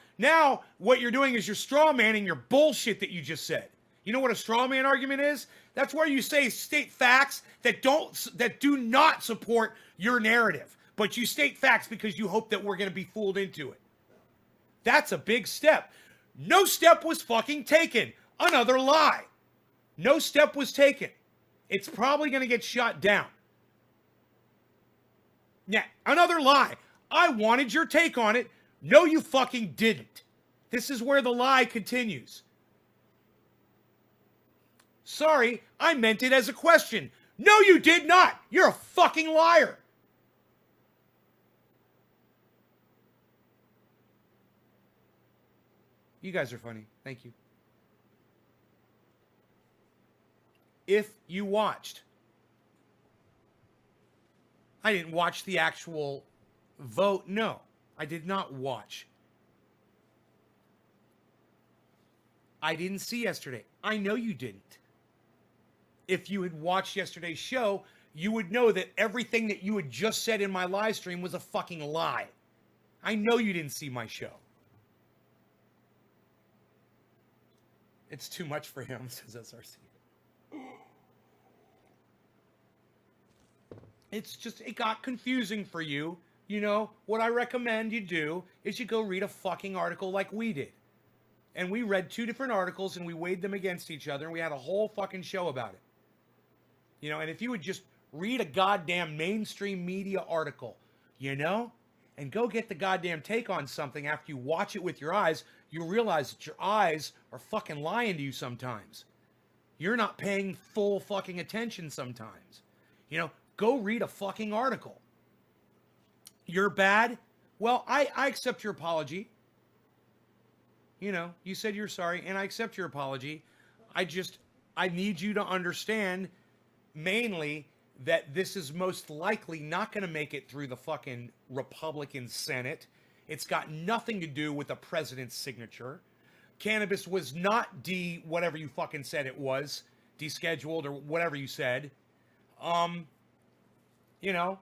what you're doing is you're straw manning your bullshit that you just said. You know what a straw man argument is? That's where you state facts that do not support your narrative. But you state facts because you hope that we're going to be fooled into it. That's a big step. No step was fucking taken. Another lie. No step was taken. It's probably going to get shot down. Yeah, another lie. I wanted your take on it. No, you fucking didn't. This is where the lie continues. Sorry, I meant it as a question. No, you did not. You're a fucking liar. You guys are funny. Thank you. If you watched, I didn't watch the actual vote. No, I did not watch. I didn't see yesterday. I know you didn't. If you had watched yesterday's show, you would know that everything that you had just said in my live stream was a fucking lie. I know you didn't see my show. It's too much for him, says SRC. It's just, it got confusing for you. You know, what I recommend you do is you go read a fucking article like we did. And we read 2 different articles and we weighed them against each other and we had a whole fucking show about it. You know, and if you would just read a goddamn mainstream media article, you know, and go get the goddamn take on something after you watch it with your eyes, you realize that your eyes are fucking lying to you sometimes. You're not paying full fucking attention sometimes. You know, go read a fucking article. You're bad? Well, I accept your apology. You know, you said you're sorry, and I accept your apology. I need you to understand, mainly, that this is most likely not going to make it through the fucking Republican Senate. It's got nothing to do with the president's signature. Cannabis was not whatever you fucking said it was, descheduled or whatever you said. You know,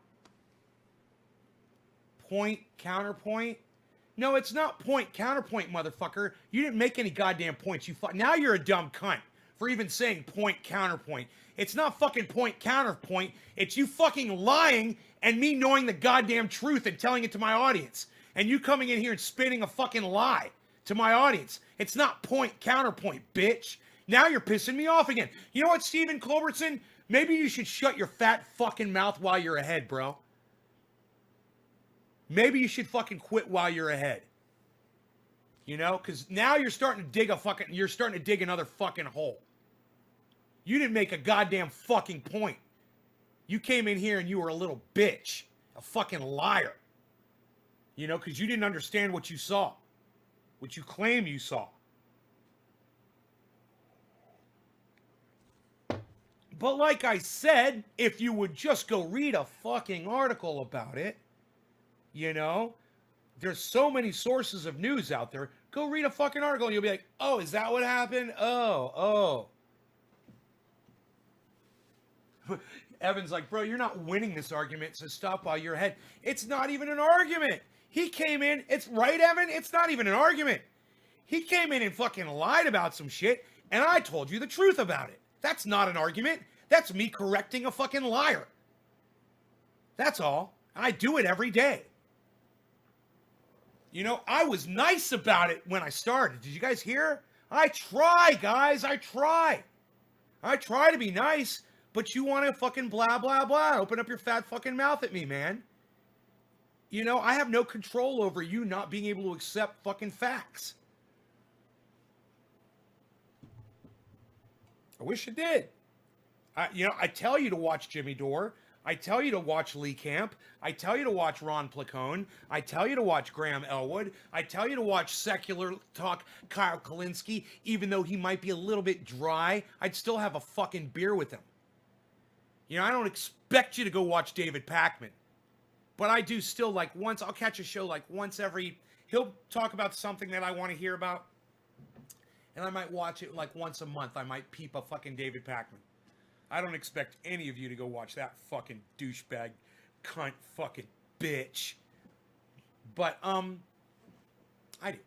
point, counterpoint. No, it's not point, counterpoint, motherfucker. You didn't make any goddamn points. Now you're a dumb cunt for even saying point, counterpoint. It's not fucking point, counterpoint. It's you fucking lying and me knowing the goddamn truth and telling it to my audience. And you coming in here and spinning a fucking lie to my audience. It's not point, counterpoint, bitch. Now you're pissing me off again. You know what, Stephen Culbertson? Maybe you should shut your fat fucking mouth while you're ahead, bro. Maybe you should fucking quit while you're ahead. You know, because now you're starting to dig another fucking hole. You didn't make a goddamn fucking point. You came in here and you were a little bitch, a fucking liar. You know, because you didn't understand what you saw, what you claim you saw. But like I said, if you would just go read a fucking article about it, you know, there's so many sources of news out there. Go read a fucking article and you'll be like, oh, is that what happened? Oh. Evan's like, bro, you're not winning this argument, so stop while you're ahead. It's not even an argument. He came in, it's right, Evan? It's not even an argument. He came in and fucking lied about some shit, and I told you the truth about it. That's not an argument. That's me correcting a fucking liar. That's all. I do it every day. You know, I was nice about it when I started. Did you guys hear? I try, guys. I try. I try to be nice, but you want to fucking blah, blah, blah. Open up your fat fucking mouth at me, man. You know, I have no control over you not being able to accept fucking facts. I wish I did. I tell you to watch Jimmy Dore. I tell you to watch Lee Camp. I tell you to watch Ron Placone. I tell you to watch Graham Elwood. I tell you to watch Secular Talk Kyle Kalinske. Even though he might be a little bit dry, I'd still have a fucking beer with him. You know, I don't expect you to go watch David Pakman. But I do still, like, I'll catch a show like once every, he'll talk about something that I want to hear about. And I might watch it like once a month. I might peep a fucking David Pakman. I don't expect any of you to go watch that fucking douchebag, cunt, fucking bitch. But, I do.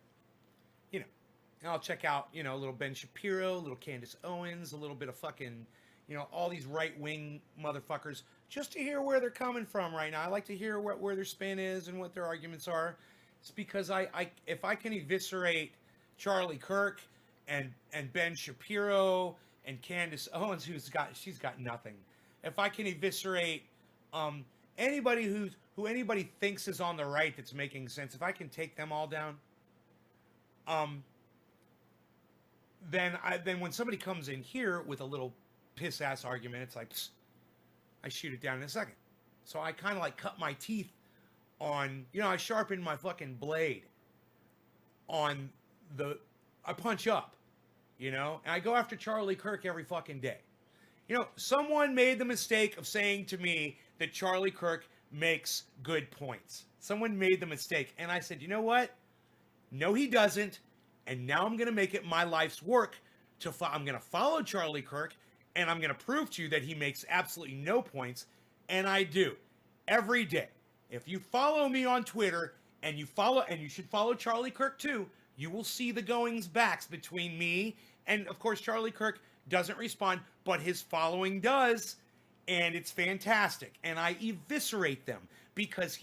You know, and I'll check out, you know, a little Ben Shapiro, a little Candace Owens, a little bit of fucking, you know, all these right-wing motherfuckers, just to hear where they're coming from right now. I like to hear where their spin is and what their arguments are. It's because if I can eviscerate Charlie Kirk and Ben Shapiro and Candace Owens, she's got nothing. If I can eviscerate anybody who anybody thinks is on the right that's making sense, if I can take them all down, then when somebody comes in here with a little piss ass argument, it's like, psst, I shoot it down in a second. So I kind of like cut my teeth on, I sharpen my fucking blade on I punch up, and I go after Charlie Kirk every fucking day. Someone made the mistake of saying to me that Charlie Kirk makes good points. Someone made the mistake. And I said, you know what? No, he doesn't. And now I'm going to make it my life's work I'm going to follow Charlie Kirk, and I'm going to prove to you that he makes absolutely no points. And I do every day. If you follow me on Twitter and you should follow Charlie Kirk too, you will see the goings backs between me and, of course, Charlie Kirk doesn't respond, but his following does, and it's fantastic. And I eviscerate them because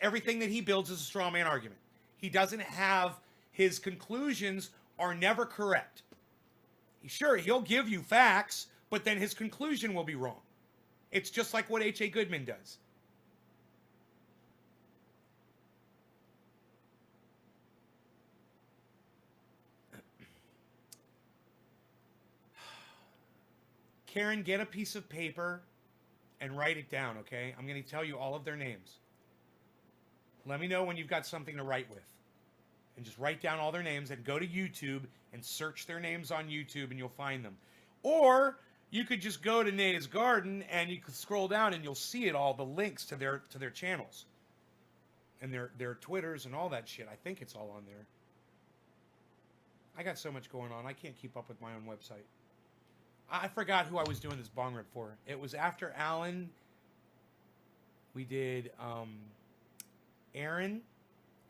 everything that he builds is a straw man argument. He doesn't have, his conclusions are never correct. Sure, he'll give you facts, but then his conclusion will be wrong. It's just like what H.A. Goodman does. Karen, get a piece of paper and write it down, okay? I'm going to tell you all of their names. Let me know when you've got something to write with. And just write down all their names and go to YouTube and search their names on YouTube and you'll find them. Or you could just go to Naya's Garden and you could scroll down and you'll see it all, the links to their channels. And their Twitters and all that shit. I think it's all on there. I got so much going on. I can't keep up with my own website. I forgot who I was doing this bong rip for. It was after Alan. We did Aaron.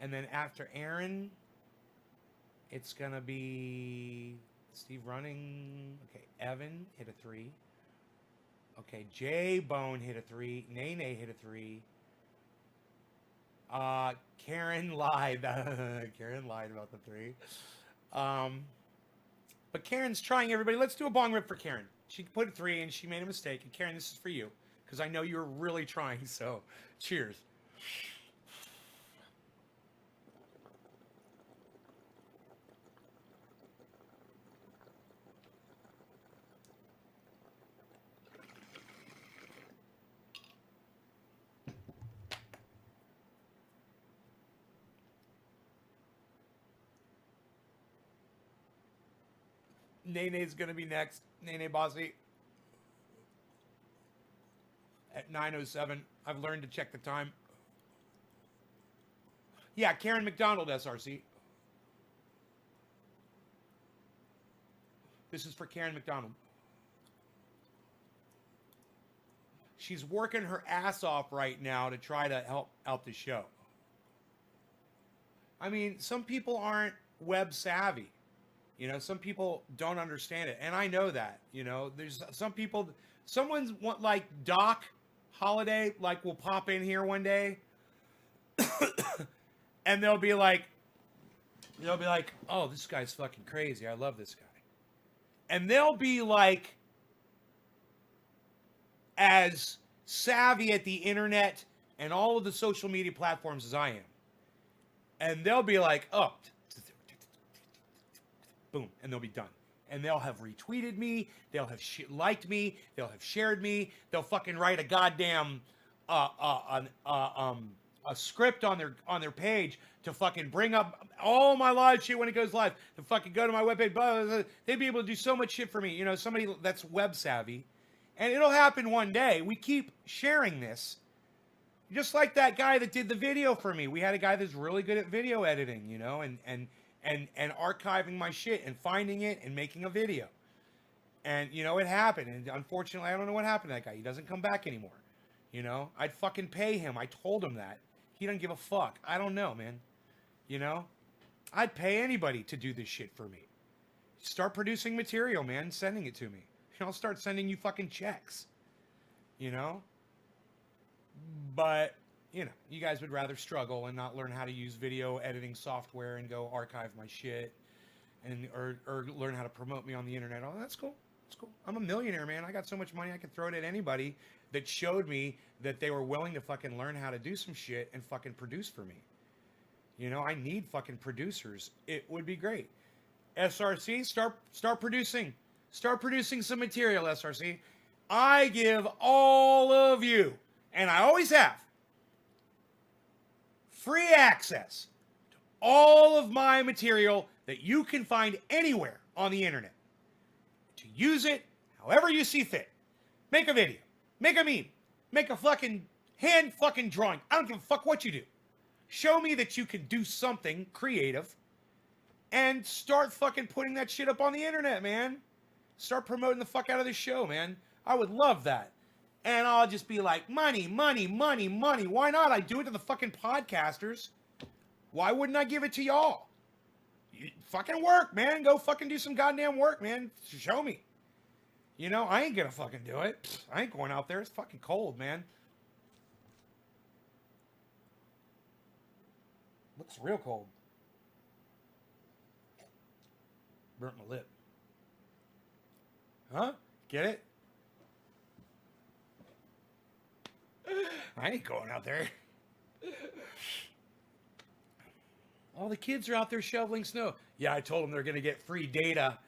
And then after Aaron, it's going to be Steve Running. Okay, Evan hit a 3. Okay, J Bone hit a 3. Nene hit a 3. Karen lied. Karen lied about the 3. But Karen's trying, everybody. Let's do a bong rip for Karen. She put a 3 and she made a mistake. And Karen, this is for you. Because I know you're really trying. So, cheers. Nene's going to be next. Nene Bossy. At 9:07. I've learned to check the time. Yeah, Karen McDonald, SRC. This is for Karen McDonald. She's working her ass off right now to try to help out the show. I mean, some people aren't web savvy. Some people don't understand it. And I know that, there's some people, someone's like Doc Holiday, like will pop in here one day and they'll be like, oh, this guy's fucking crazy. I love this guy. And they'll be like as savvy at the internet and all of the social media platforms as I am. And they'll be like, oh, boom, and they'll be done. And they'll have retweeted me, they'll have liked me, they'll have shared me, they'll fucking write a goddamn a script on their page to fucking bring up all my live shit when it goes live. To fucking go to my webpage, blah, blah, blah. They'd be able to do so much shit for me. Somebody that's web savvy. And it'll happen one day. We keep sharing this. Just like that guy that did the video for me. We had a guy that's really good at video editing, and archiving my shit and finding it and making a video. And, it happened. And unfortunately, I don't know what happened to that guy. He doesn't come back anymore. I'd fucking pay him. I told him that. He doesn't give a fuck. I don't know, man. I'd pay anybody to do this shit for me. Start producing material, man. Sending it to me. I'll start sending you fucking checks. But, you guys would rather struggle and not learn how to use video editing software and go archive my shit or learn how to promote me on the internet. Oh, that's cool. That's cool. I'm a millionaire, man. I got so much money I can throw it at anybody that showed me that they were willing to fucking learn how to do some shit and fucking produce for me. You know, I need fucking producers. It would be great. SRC, start producing. Start producing some material, SRC. I give all of you, and I always have, free access to all of my material that you can find anywhere on the internet. To use it however you see fit. Make a video. Make a meme. Make a fucking hand fucking drawing. I don't give a fuck what you do. Show me that you can do something creative and start fucking putting that shit up on the internet, man. Start promoting the fuck out of this show, man. I would love that. And I'll just be like, money, money, money, money. Why not? I do it to the fucking podcasters. Why wouldn't I give it to y'all? You fucking work, man. Go fucking do some goddamn work, man. Show me. You know, I ain't gonna fucking do it. I ain't going out there. It's fucking cold, man. Looks real cold. Burnt my lip. Huh? Get it? I ain't going out there. All the kids are out there shoveling snow. Yeah, I told them they're going to get free data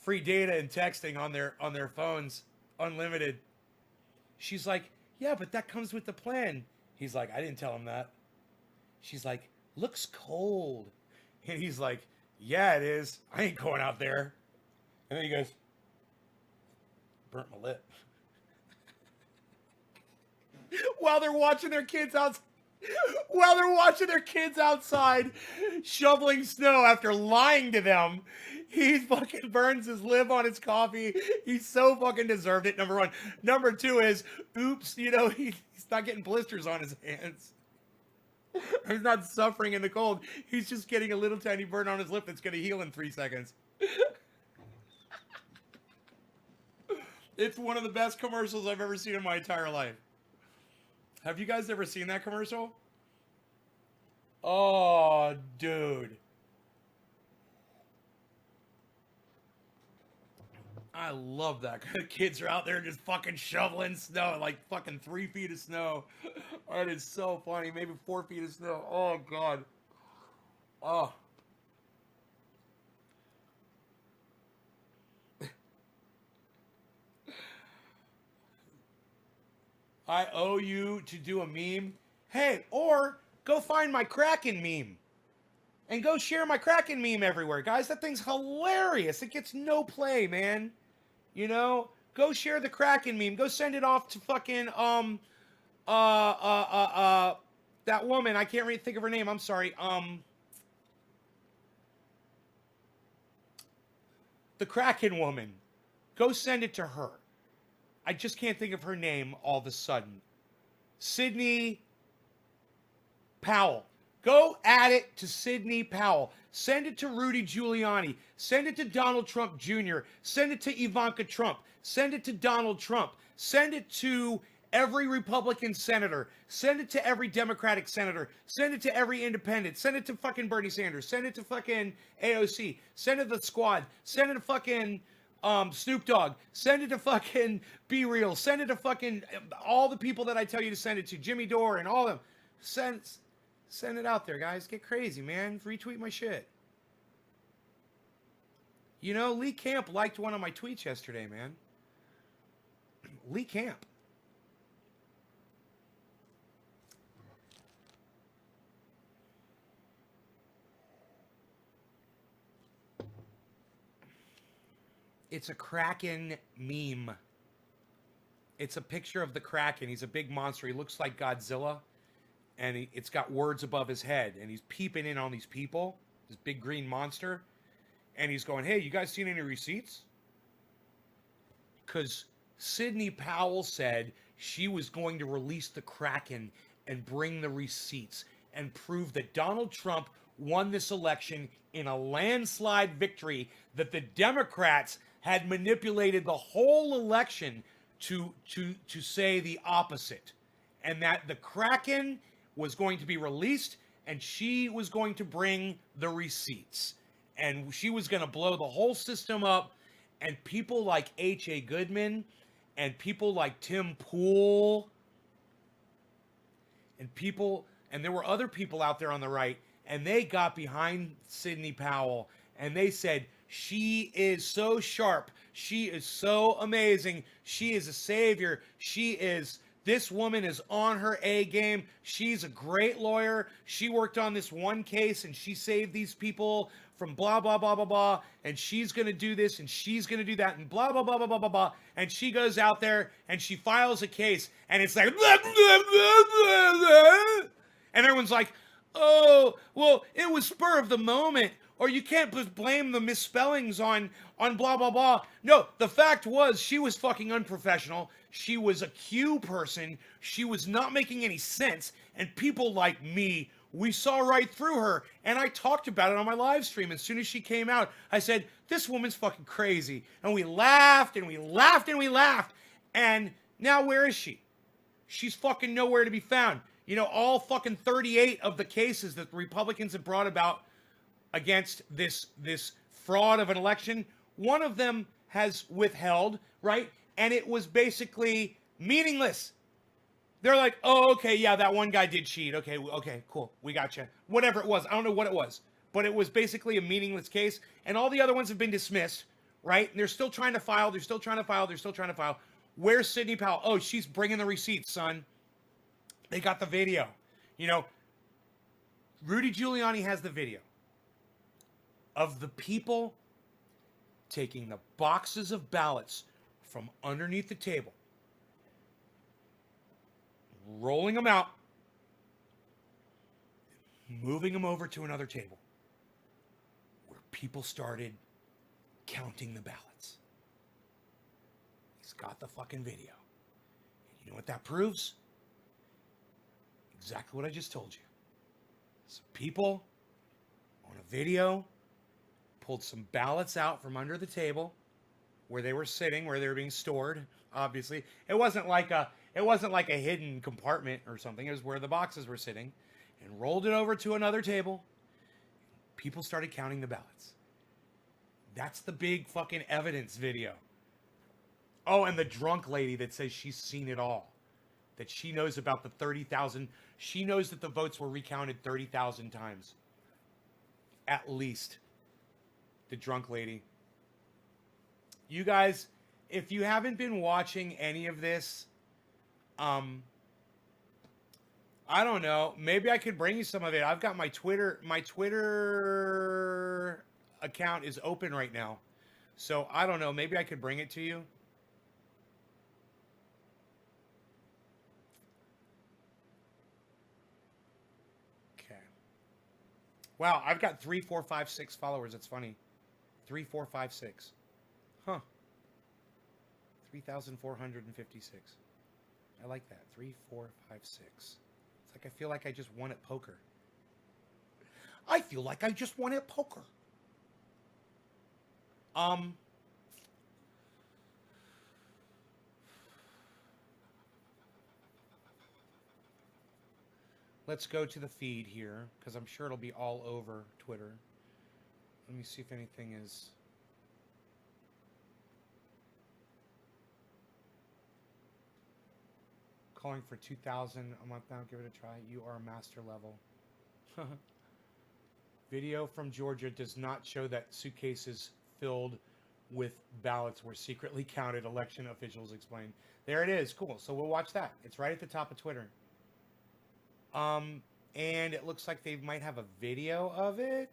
and texting on their phones, unlimited. She's like, yeah, but that comes with the plan. He's like, I didn't tell him that. She's like, looks cold. And he's like, yeah, it is. I ain't going out there. And then he goes, burnt my lip. While they're watching their kids outside shoveling snow after lying to them, he fucking burns his lip on his coffee. He so fucking deserved it, number one. Number two is, oops, you know, he's not getting blisters on his hands. He's not suffering in the cold. He's just getting a little tiny burn on his lip that's going to heal in 3 seconds. It's one of the best commercials I've ever seen in my entire life. Have you guys ever seen that commercial? Oh, dude. I love that. Kids are out there just fucking shoveling snow, like fucking 3 feet of snow. That is so funny. Maybe 4 feet of snow. Oh, God. Oh. I owe you to do a meme. Hey, or go find my Kraken meme. And go share my Kraken meme everywhere. Guys, that thing's hilarious. It gets no play, man. You know? Go share the Kraken meme. Go send it off to fucking, that woman. I can't really think of her name. I'm sorry. The Kraken woman. Go send it to her. I just can't think of her name all of a sudden. Sidney Powell. Go add it to Sidney Powell. Send it to Rudy Giuliani. Send it to Donald Trump Jr. Send it to Ivanka Trump. Send it to Donald Trump. Send it to every Republican senator. Send it to every Democratic senator. Send it to every independent. Send it to fucking Bernie Sanders. Send it to fucking AOC. Send it to the Squad. Send it to fucking Snoop Dogg. Send it to fucking Be Real. Send it to fucking all the people that I tell you to send it to. Jimmy Dore and all of them. Send it out there, guys. Get crazy, man. Retweet my shit. You know, Lee Camp liked one of my tweets yesterday, man. Lee Camp. It's a Kraken meme. It's a picture of the Kraken. He's a big monster. He looks like Godzilla. And it's got words above his head. And he's peeping in on these people. This big green monster. And he's going, hey, you guys seen any receipts? Because Sidney Powell said she was going to release the Kraken and bring the receipts and prove that Donald Trump won this election in a landslide victory, that the Democrats had manipulated the whole election to say the opposite, and that the Kraken was going to be released and she was going to bring the receipts and she was going to blow the whole system up. And people like H.A. Goodman and people like Tim Pool and there were other people out there on the right and they got behind Sidney Powell, and they said, she is so sharp. She is so amazing. She is a savior. This woman is on her A game. She's a great lawyer. She worked on this one case and she saved these people from blah, blah, blah, blah, blah. And she's going to do this and she's going to do that and blah, blah, blah, blah, blah, blah, blah. And she goes out there and she files a case and it's like, blah, blah, blah, blah, blah. And everyone's like, oh, well, it was spur of the moment. Or you can't just blame the misspellings on blah, blah, blah. No, the fact was she was fucking unprofessional. She was a Q person. She was not making any sense. And people like me, we saw right through her. And I talked about it on my live stream. As soon as she came out, I said, this woman's fucking crazy. And we laughed and we laughed and we laughed. And now where is she? She's fucking nowhere to be found. You know, all fucking 38 of the cases that the Republicans have brought about against this fraud of an election, one of them has withheld, right? And it was basically meaningless. They're like, oh, okay, yeah, that one guy did cheat. Okay, cool, we got you. Whatever it was, I don't know what it was, but it was basically a meaningless case, and all the other ones have been dismissed, right? And they're still trying to file. Where's Sidney Powell? Oh, she's bringing the receipts, son. They got the video. You know, Rudy Giuliani has the video of the people taking the boxes of ballots from underneath the table, rolling them out, moving them over to another table where people started counting the ballots. He's got the fucking video. And you know what that proves? Exactly what I just told you. Some people on a video pulled some ballots out from under the table where they were sitting, where they were being stored. Obviously, it wasn't like a hidden compartment or something. It was where the boxes were sitting, and rolled it over to another table. People started counting the ballots. That's the big fucking evidence video. Oh, and the drunk lady that says she's seen it all, that she knows about the 30,000. She knows that the votes were recounted 30,000 times, at least. The drunk lady. You guys, if you haven't been watching any of this, I don't know. Maybe I could bring you some of it. I've got my Twitter account is open right now. So I don't know. Maybe I could bring it to you. Okay. Wow, I've got 3, 4, 5, 6 followers. It's funny. 3, 4, 5, 6. Huh. 3,456. I like that. 3, 4, 5, 6. It's like I feel like I just won at poker. Let's go to the feed here, because I'm sure it'll be all over Twitter. Let me see if anything is... Calling for 2,000 a month now. Give it a try. You are master level. Video from Georgia does not show that suitcases filled with ballots were secretly counted, election officials explained. There it is. Cool. So we'll watch that. It's right at the top of Twitter. And it looks like they might have a video of it.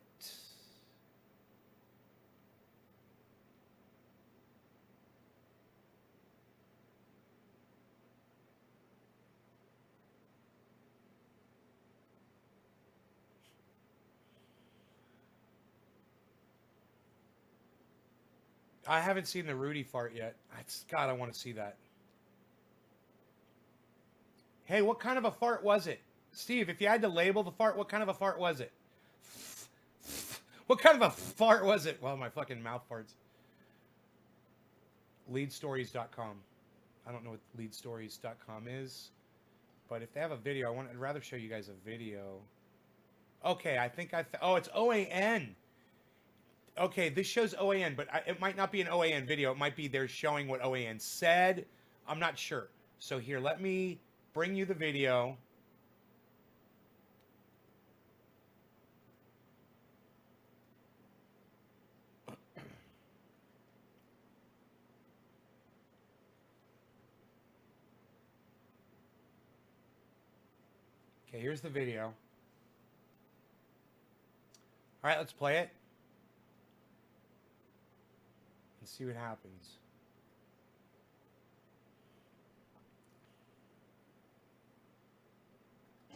I haven't seen the Rudy fart yet. God, I want to see that. Hey, what kind of a fart was it? Steve, if you had to label the fart, what kind of a fart was it? What kind of a fart was it? Well, my fucking mouth farts. Leadstories.com. I don't know what leadstories.com is, but if they have a video, I'd rather show you guys a video. Okay, I think oh, it's OAN. Okay, this shows OAN, but it might not be an OAN video. It might be they're showing what OAN said. I'm not sure. So here, let me bring you the video. Okay, here's the video. All right, let's play it. And see what happens.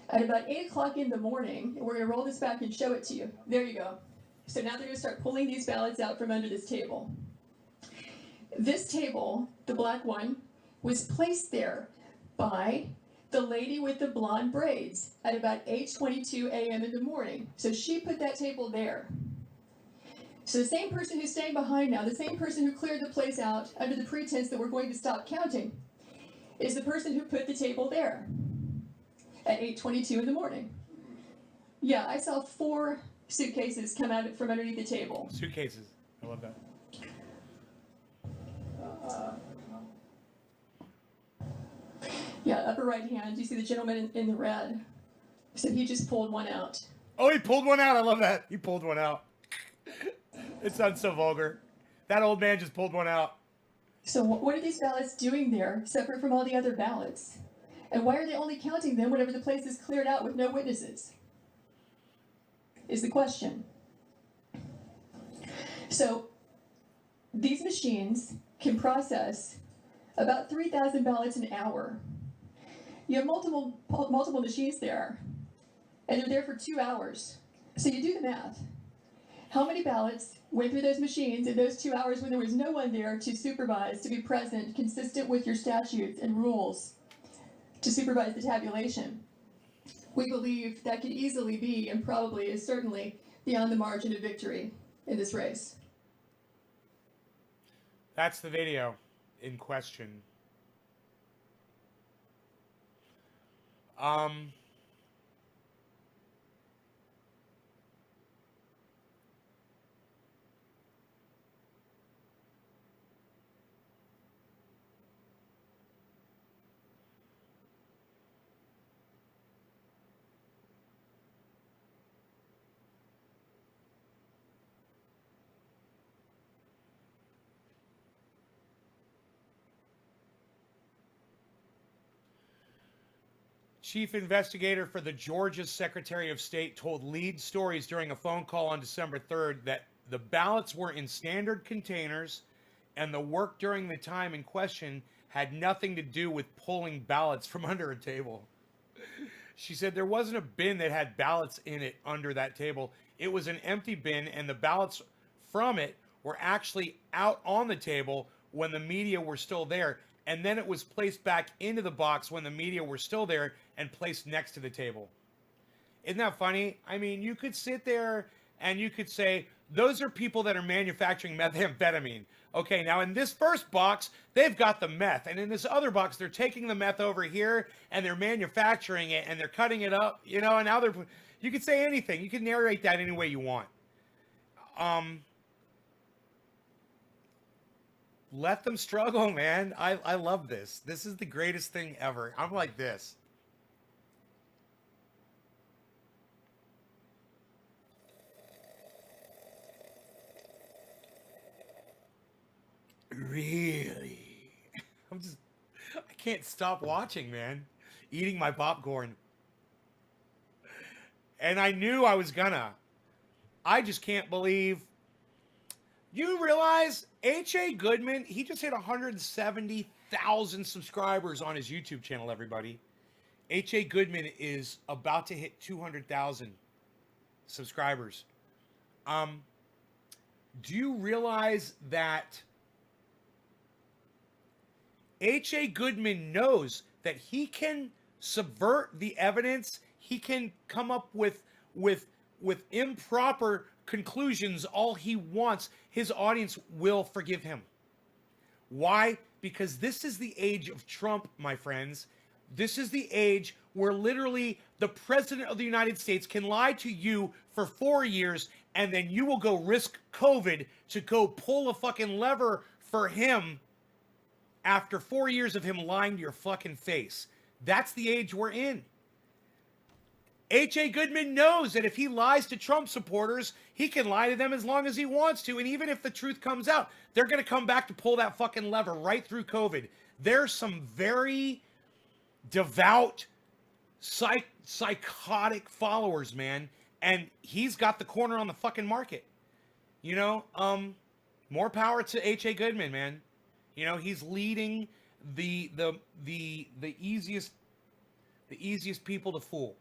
At about 8 o'clock in the morning, and we're going to roll this back and show it to you. There you go. So now they're going to start pulling these ballots out from under this table. This table, the black one, was placed there by the lady with the blonde braids at about 8:22 a.m. in the morning. So she put that table there. So the same person who's staying behind now, the same person who cleared the place out under the pretense that we're going to stop counting, is the person who put the table there at 8:22 in the morning. Yeah, I saw 4 suitcases come out from underneath the table. Suitcases. I love that. Yeah, upper right hand, you see the gentleman in the red. So he just pulled one out. Oh, he pulled one out. I love that. He pulled one out. It sounds so vulgar. That old man just pulled one out. So what are these ballots doing there, separate from all the other ballots? And why are they only counting them whenever the place is cleared out with no witnesses? Is the question. So these machines can process about 3,000 ballots an hour. You have multiple machines there, and they're there for 2 hours. So you do the math. How many ballots went through those machines in those 2 hours when there was no one there to supervise, to be present, consistent with your statutes and rules, to supervise the tabulation? We believe that could easily be, and probably is certainly, beyond the margin of victory in this race. That's the video in question. Chief investigator for the Georgia Secretary of State told lead stories during a phone call on December 3rd that the ballots were in standard containers and the work during the time in question had nothing to do with pulling ballots from under a table. She said there wasn't a bin that had ballots in it under that table. It was an empty bin, and the ballots from it were actually out on the table when the media were still there. And then it was placed back into the box when the media were still there and placed next to the table. Isn't that funny? I mean, you could sit there and you could say, those are people that are manufacturing methamphetamine. Okay, now in this first box, they've got the meth. And in this other box, they're taking the meth over here and they're manufacturing it and they're cutting it up, you know, and now you could say anything. You can narrate that any way you want. Let them struggle, man. I love this. This is the greatest thing ever. I'm like this. Really? I can't stop watching, man. Eating my popcorn. And I knew I was gonna. I just can't believe. You realize H.A. Goodman, he just hit 170,000 subscribers on his YouTube channel, everybody. H.A. Goodman is about to hit 200,000 subscribers. Do you realize that H.A. Goodman knows that he can subvert the evidence? He can come up with improper conclusions all he wants. His audience will forgive him. Why? Because this is the age of Trump, my friends. This is the age where literally the president of the United States can lie to you for 4 years and then you will go risk COVID to go pull a fucking lever for him after 4 years of him lying to your fucking face. That's the age we're in. H.A. Goodman knows that if he lies to Trump supporters, he can lie to them as long as he wants to. And even if the truth comes out, they're going to come back to pull that fucking lever right through COVID. There's some very devout psychotic followers, man. And he's got the corner on the fucking market. You know, more power to H.A. Goodman, man. You know, he's leading the easiest people to fool.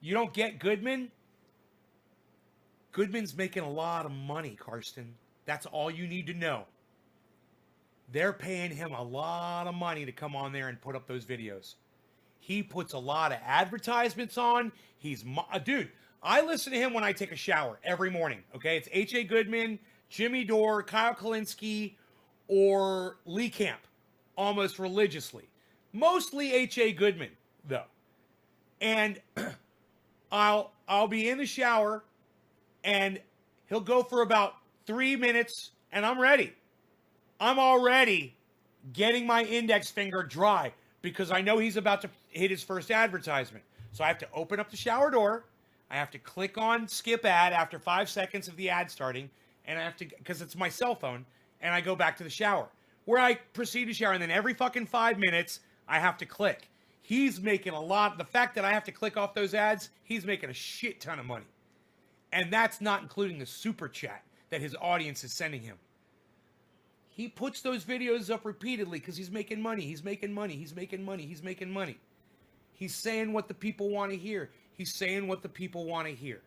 You don't get Goodman? Goodman's making a lot of money, Karsten. That's all you need to know. They're paying him a lot of money to come on there and put up those videos. He puts a lot of advertisements on. Dude, I listen to him when I take a shower every morning, okay? It's H.A. Goodman, Jimmy Dore, Kyle Kalinske, or Lee Camp, almost religiously. Mostly H.A. Goodman, though. And I'll be in the shower, and he'll go for about 3 minutes, and I'm ready. I'm already getting my index finger dry because I know he's about to hit his first advertisement. So I have to open up the shower door. I have to click on skip ad after 5 seconds of the ad starting, and I have to, because it's my cell phone, and I go back to the shower, where I proceed to shower, and then every fucking 5 minutes, I have to click. He's making a lot. The fact that I have to click off those ads, he's making a shit ton of money. And that's not including the super chat that his audience is sending him. He puts those videos up repeatedly because he's making money. He's making money. He's making money. He's making money. He's saying what the people want to hear. He's saying what the people want to hear.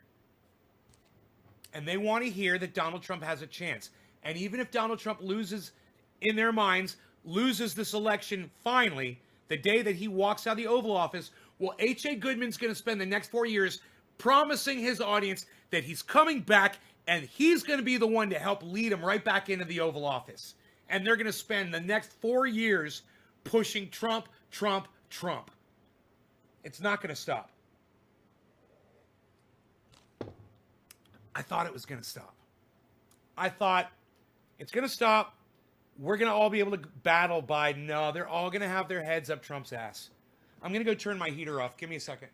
And they want to hear that Donald Trump has a chance. And even if Donald Trump loses, in their minds, loses this election finally, the day that he walks out of the Oval Office, well, H.A. Goodman's going to spend the next 4 years promising his audience that he's coming back and he's going to be the one to help lead him right back into the Oval Office. And they're going to spend the next 4 years pushing Trump, Trump, Trump. It's not going to stop. I thought it was going to stop. I thought it's going to stop. We're going to all be able to battle Biden. No, they're all going to have their heads up Trump's ass. I'm going to go turn my heater off. Give me a second.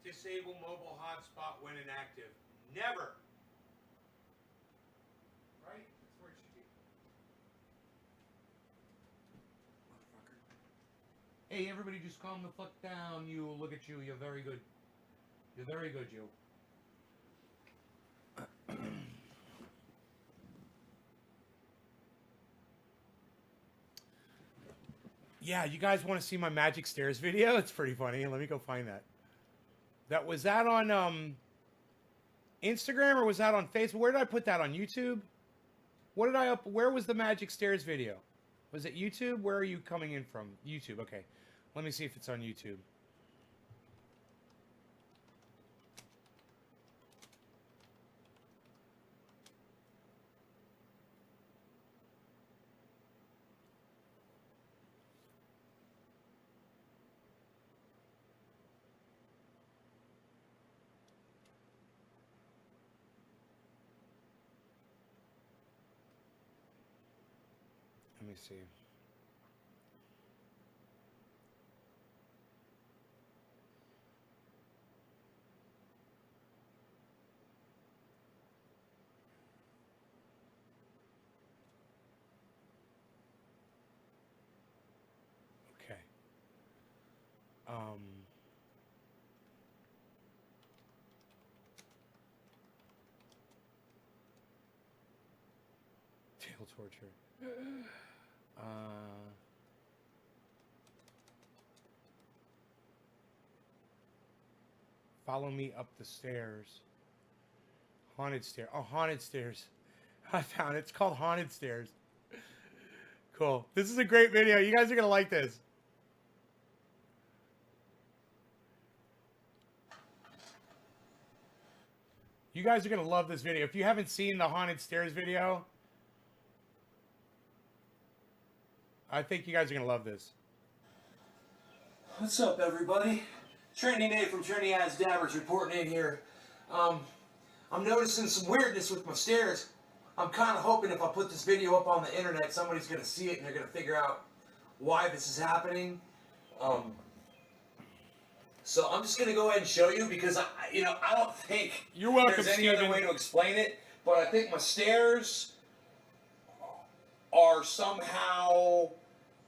Disable mobile hotspot when inactive. Never. Right? That's where it should be. Motherfucker. Hey, everybody just calm the fuck down. You, look at you. You're very good. You're very good, you. Yeah, you guys want to see my Magic Stairs video? It's pretty funny. Let me go find that. Was that on Instagram or was that on Facebook? Where did I put that, on YouTube? What did I up? Where was the Magic Stairs video? Was it YouTube? Where are you coming in from? YouTube. Okay. Let me see if it's on YouTube. Let me see. Okay. Tail torture. Follow me up the stairs. Haunted stair. Oh, haunted stairs. I found it. It's called Haunted Stairs. Cool. This is a great video. You guys are gonna like this. You guys are gonna love this video. If you haven't seen the Haunted Stairs video, I think you guys are gonna love this. What's up, everybody? Trinity Nate from Trinity Has Dabbers reporting in here. I'm noticing some weirdness with my stairs. I'm kind of hoping if I put this video up on the internet, somebody's going to see it and they're going to figure out why this is happening. So I'm just going to go ahead and show you because I don't think You're welcome, there's any Steven. other way to explain it. But I think my stairs are somehow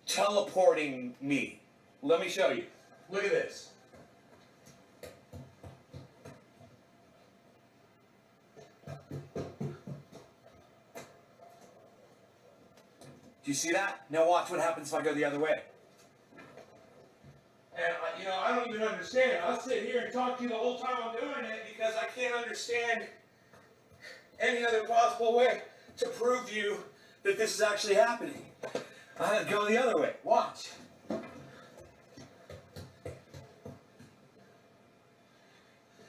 teleporting me. Let me show you. Look at this. Do you see that? Now watch what happens if I go the other way. And, I don't even understand. I'll sit here and talk to you the whole time I'm doing it because I can't understand any other possible way to prove to you that this is actually happening. I had to go the other way. Watch.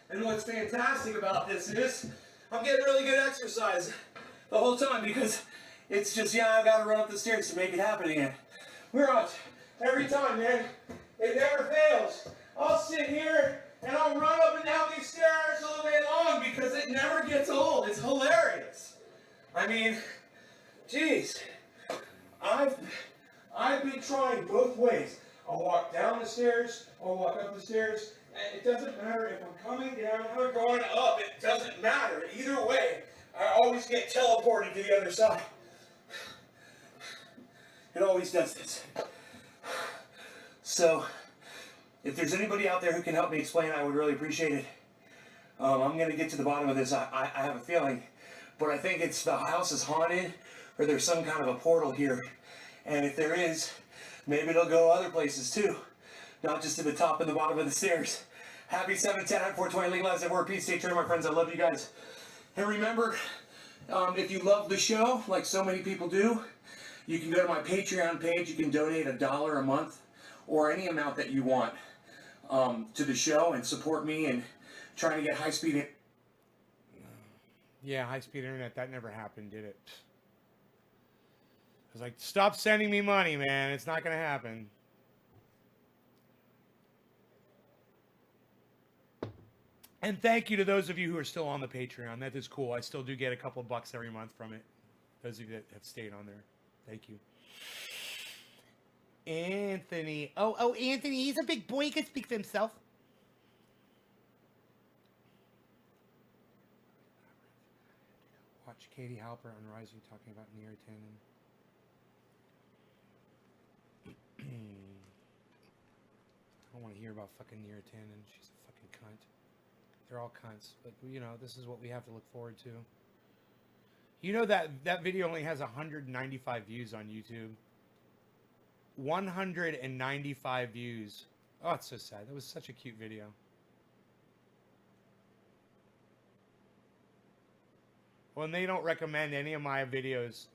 And what's fantastic about this is I'm getting really good exercise the whole time because it's just, I've got to run up the stairs to make it happen again. We're on every time, man. It never fails. I'll sit here and I'll run up and down these stairs all day long because it never gets old. It's hilarious. I mean, geez. I've been trying both ways. I'll walk down the stairs, I'll walk up the stairs, and it doesn't matter if I'm coming down or going up. It doesn't matter. Either way, I always get teleported to the other side. It always does this. So, if there's anybody out there who can help me explain, I would really appreciate it. I'm going to get to the bottom of this. I have a feeling. But I think it's the house is haunted, or there's some kind of a portal here. And if there is, maybe it'll go other places too. Not just to the top and the bottom of the stairs. Happy 710 at 420 legalized at work. Peace, stay true, my friends. I love you guys. And remember, if you love the show, like so many people do, you can go to my Patreon page. You can donate $1 a month or any amount that you want to the show and support me and trying to get high-speed. Yeah, high-speed internet. That never happened, did it? I was like, stop sending me money, man. It's not going to happen. And thank you to those of you who are still on the Patreon. That is cool. I still do get a couple of bucks every month from it. Those of you that have stayed on there. Thank you. Anthony. Oh, Anthony. He's a big boy. He can speak for himself. Watch Katie Halper on Rising talking about Neotanin. I don't want to hear about fucking Neotanin. She's a fucking cunt. They're all cunts. But, this is what we have to look forward to. You know that video only has 195 views on YouTube. 195 views. Oh, it's so sad. That was such a cute video. Well, they don't recommend any of my videos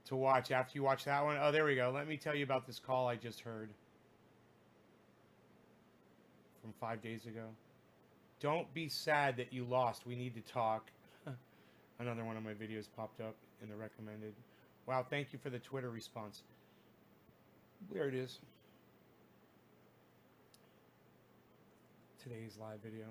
to watch after you watch that one. Oh, there we go. Let me tell you about this call I just heard from 5 days ago. Don't be sad that you lost. We need to talk. Another one of my videos popped up in the recommended. Wow, thank you for the Twitter response. There it is. Today's live video.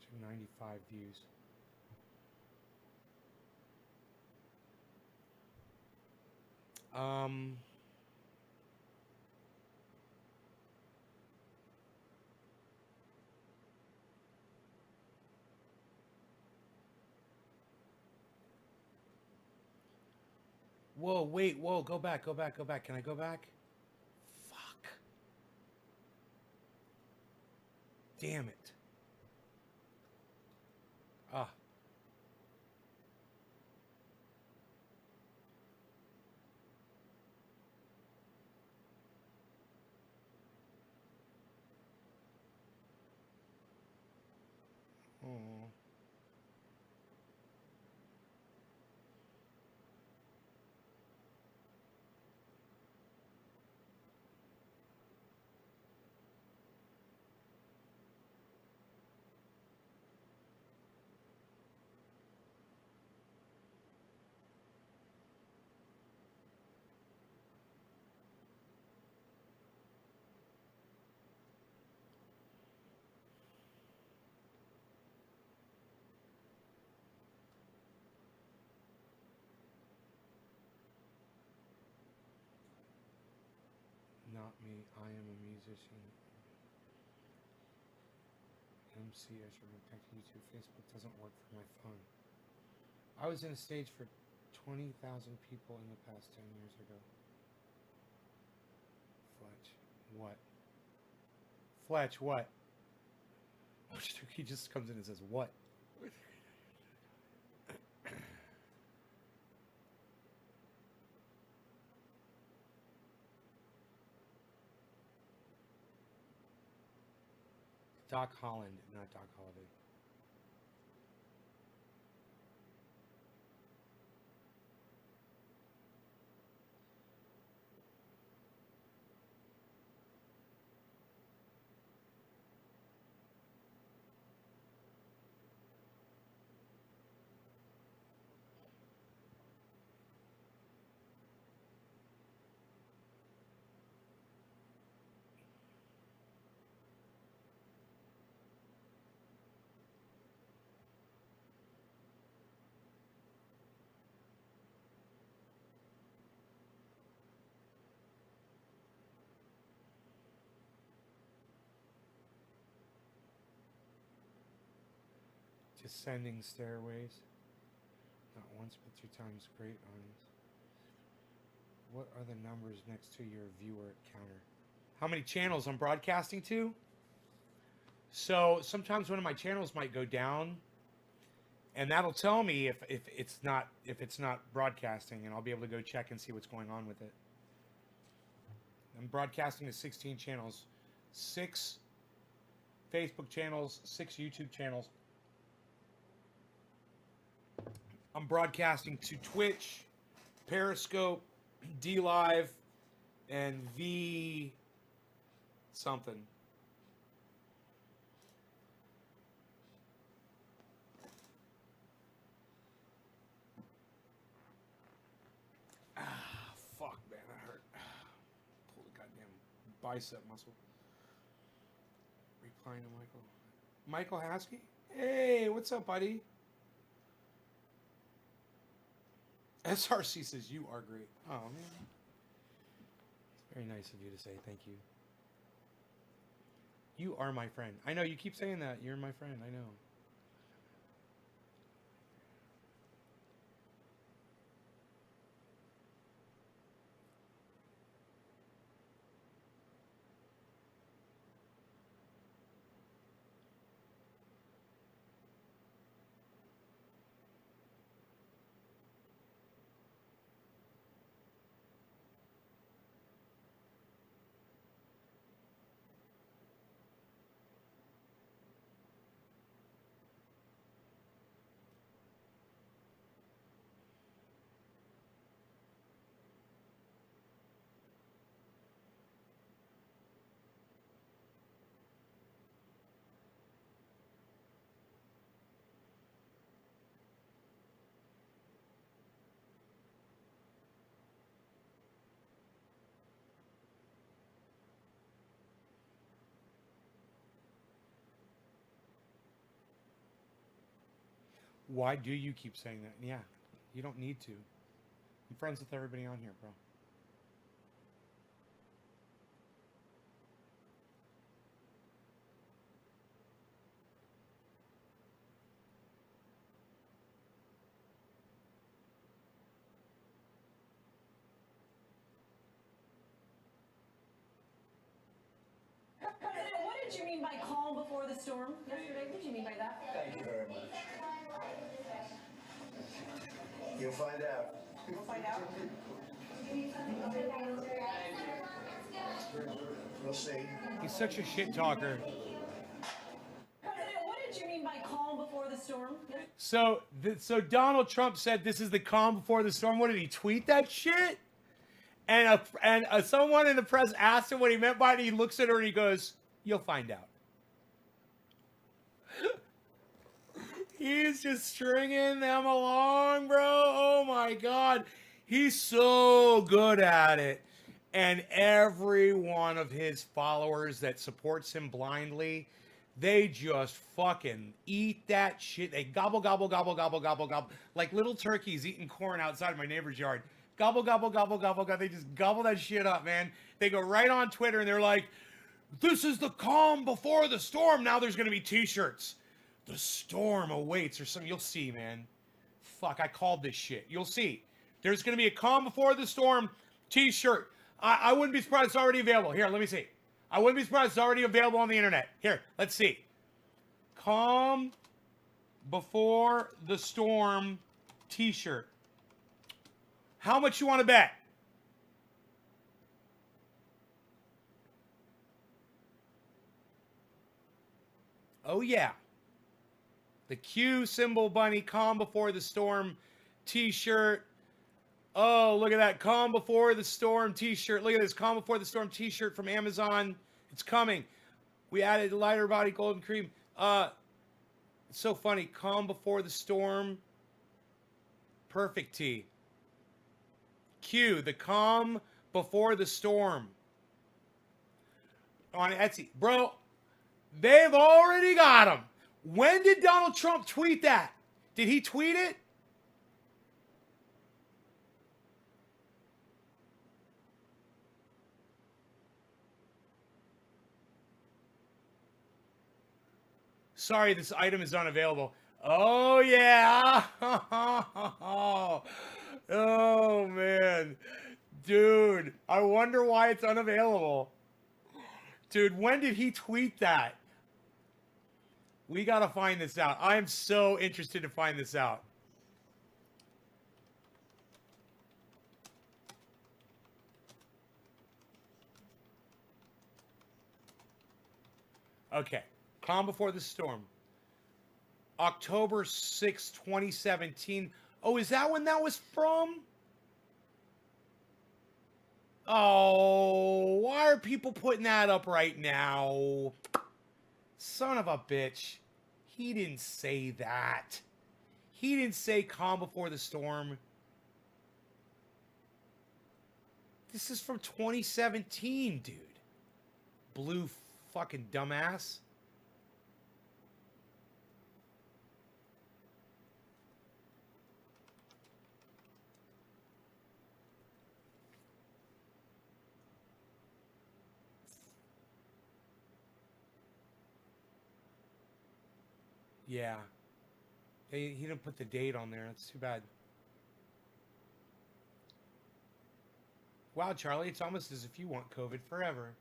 Watching 95 views. Whoa, wait, whoa, go back. Can I go back? Fuck. Damn it. Ah. Oh. Not me. I am a musician. MC, I should repent to YouTube. Facebook doesn't work for my phone. I was in a stage for 20,000 people in the past 10 years ago. Fletch. What? Fletch, what? He just comes in and says, what? Doc Holland, not Doc Holliday. Descending stairways. Not once, but 3 times. Great arms. What are the numbers next to your viewer counter? How many channels I'm broadcasting to? So sometimes one of my channels might go down, and that'll tell me if it's not broadcasting, and I'll be able to go check and see what's going on with it. I'm broadcasting to 16 channels, 6 Facebook channels, 6 YouTube channels. I'm broadcasting to Twitch, Periscope, D Live, and V something. Fuck, man, that hurt. Pull the goddamn bicep muscle. Replying to Michael. Michael Haskey? Hey, what's up, buddy? SRC says you are great. Oh, man. It's very nice of you to say thank you. You are my friend. I know, you keep saying that. You're my friend. I know. Why do you keep saying that? Yeah, you don't need to. I'm friends with everybody on here, bro. What did you mean by calm before the storm yesterday? What did you mean by that? Thank you very much. You'll find out. We'll find out. We'll see. He's such a shit talker. President, what did you mean by calm before the storm? So Donald Trump said this is the calm before the storm. What did he tweet that shit? And someone in the press asked him what he meant by it. And he looks at her and he goes, "You'll find out." He's just stringing them along, bro. Oh my God. He's so good at it. And every one of his followers that supports him blindly, they just fucking eat that shit. They gobble, gobble, gobble, gobble, gobble, gobble. Like little turkeys eating corn outside of my neighbor's yard. Gobble, gobble, gobble, gobble, gobble. They just gobble that shit up, man. They go right on Twitter and they're like, "This is the calm before the storm." Now there's going to be t-shirts. "The storm awaits," or something. You'll see, man. Fuck, I called this shit. You'll see. There's going to be a calm before the storm t-shirt. I wouldn't be surprised it's already available. Here, let me see. I wouldn't be surprised it's already available on the internet. Here, let's see. Calm before the storm t-shirt. How much you want to bet? Oh, yeah. The Q symbol bunny calm before the storm t-shirt. Oh, look at that calm before the storm t-shirt. Look at this calm before the storm t-shirt from Amazon. It's coming. We added lighter body golden cream. It's so funny. Calm before the storm. Perfect tee. Q, the calm before the storm. On Etsy. Bro, they've already got them. When did Donald Trump tweet that? Did he tweet it? Sorry, this item is unavailable. Oh, yeah. Oh, man. Dude, I wonder why it's unavailable. Dude, when did he tweet that? We got to find this out. I'm so interested to find this out. Okay. Calm before the storm. October 6, 2017. Oh, is that when that was from? Oh, why are people putting that up right now? Son of a bitch. He didn't say that. He didn't say calm before the storm. This is from 2017, dude. Blue fucking dumbass. Yeah. He didn't put the date on there. That's too bad. Wow, Charlie, it's almost as if you want COVID forever.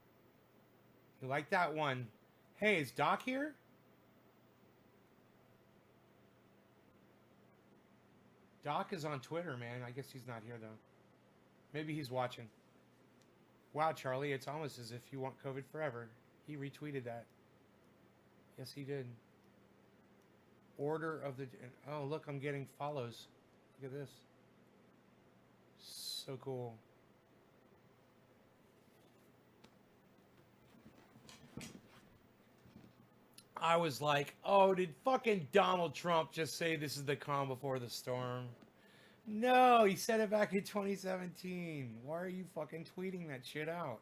You like that one? Hey, is Doc here? Doc is on Twitter, man. I guess he's not here, though. Maybe he's watching. Wow, Charlie, it's almost as if you want COVID forever. He retweeted that. Yes, he did. Order of the... Oh, look, I'm getting follows. Look at this. So cool. I was like, oh, did fucking Donald Trump just say this is the calm before the storm? No, he said it back in 2017. Why are you fucking tweeting that shit out?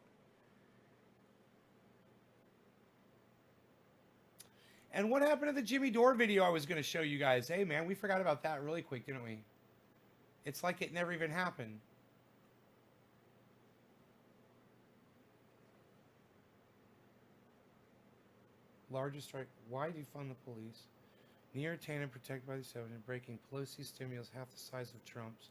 And what happened to the Jimmy Dore video I was going to show you guys? Hey, man, we forgot about that really quick, didn't we? It's like it never even happened. Largest strike. Why defund the police? Near attained and protected by the 7 and breaking Pelosi's stimulus half the size of Trump's.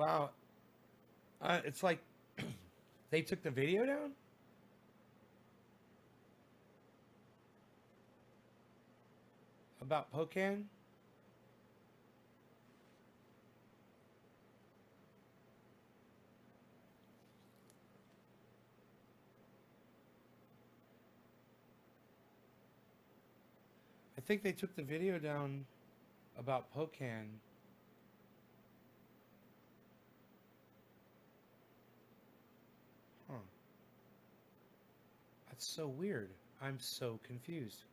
Wow. It's like they took the video down? About Pocan? I think they took the video down about Pocan. Huh. That's so weird. I'm so confused.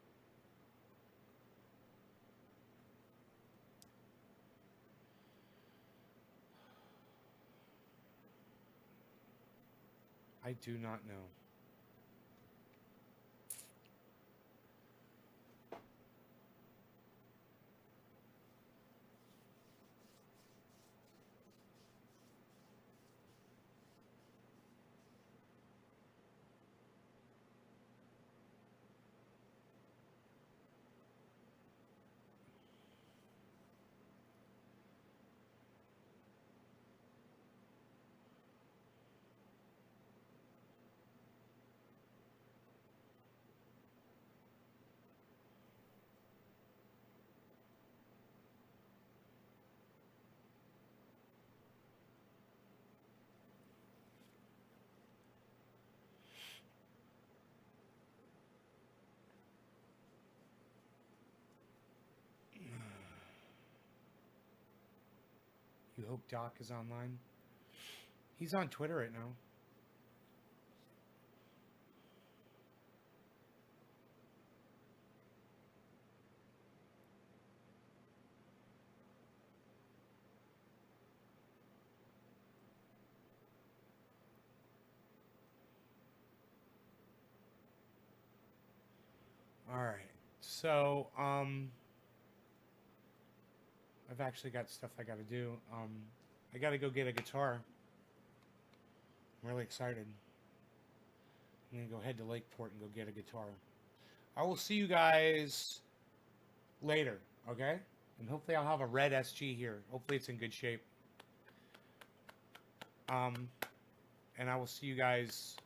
I do not know. You hope Doc is online? He's on Twitter right now. All right. So, I've actually got stuff I got to do. I got to go get a guitar. I'm really excited. I'm going to go head to Lakeport and go get a guitar. I will see you guys later, okay? And hopefully I'll have a red SG here. Hopefully it's in good shape. And I will see you guys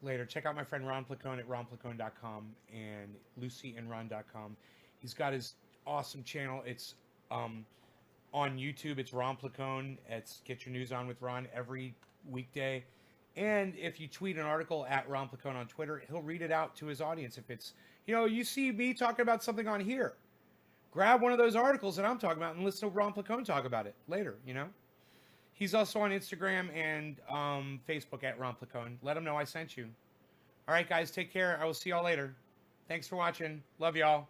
later. Check out my friend Ron Placone at ronplacone.com and lucyandron.com. He's got his awesome channel. It's on YouTube. It's Ron Placone. It's Get Your News On with Ron every weekday. And if you tweet an article at Ron Placone on Twitter, he'll read it out to his audience. If it's, you see me talking about something on here, grab one of those articles that I'm talking about and listen to Ron Placone talk about it later, He's also on Instagram and Facebook at Ron Placone. Let him know I sent you. All right, guys, take care. I will see y'all later. Thanks for watching. Love y'all.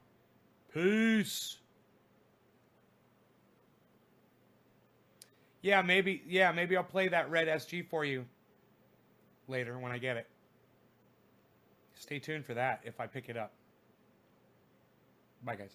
Peace. Yeah, maybe I'll play that red SG for you later when I get it. Stay tuned for that if I pick it up. Bye, guys.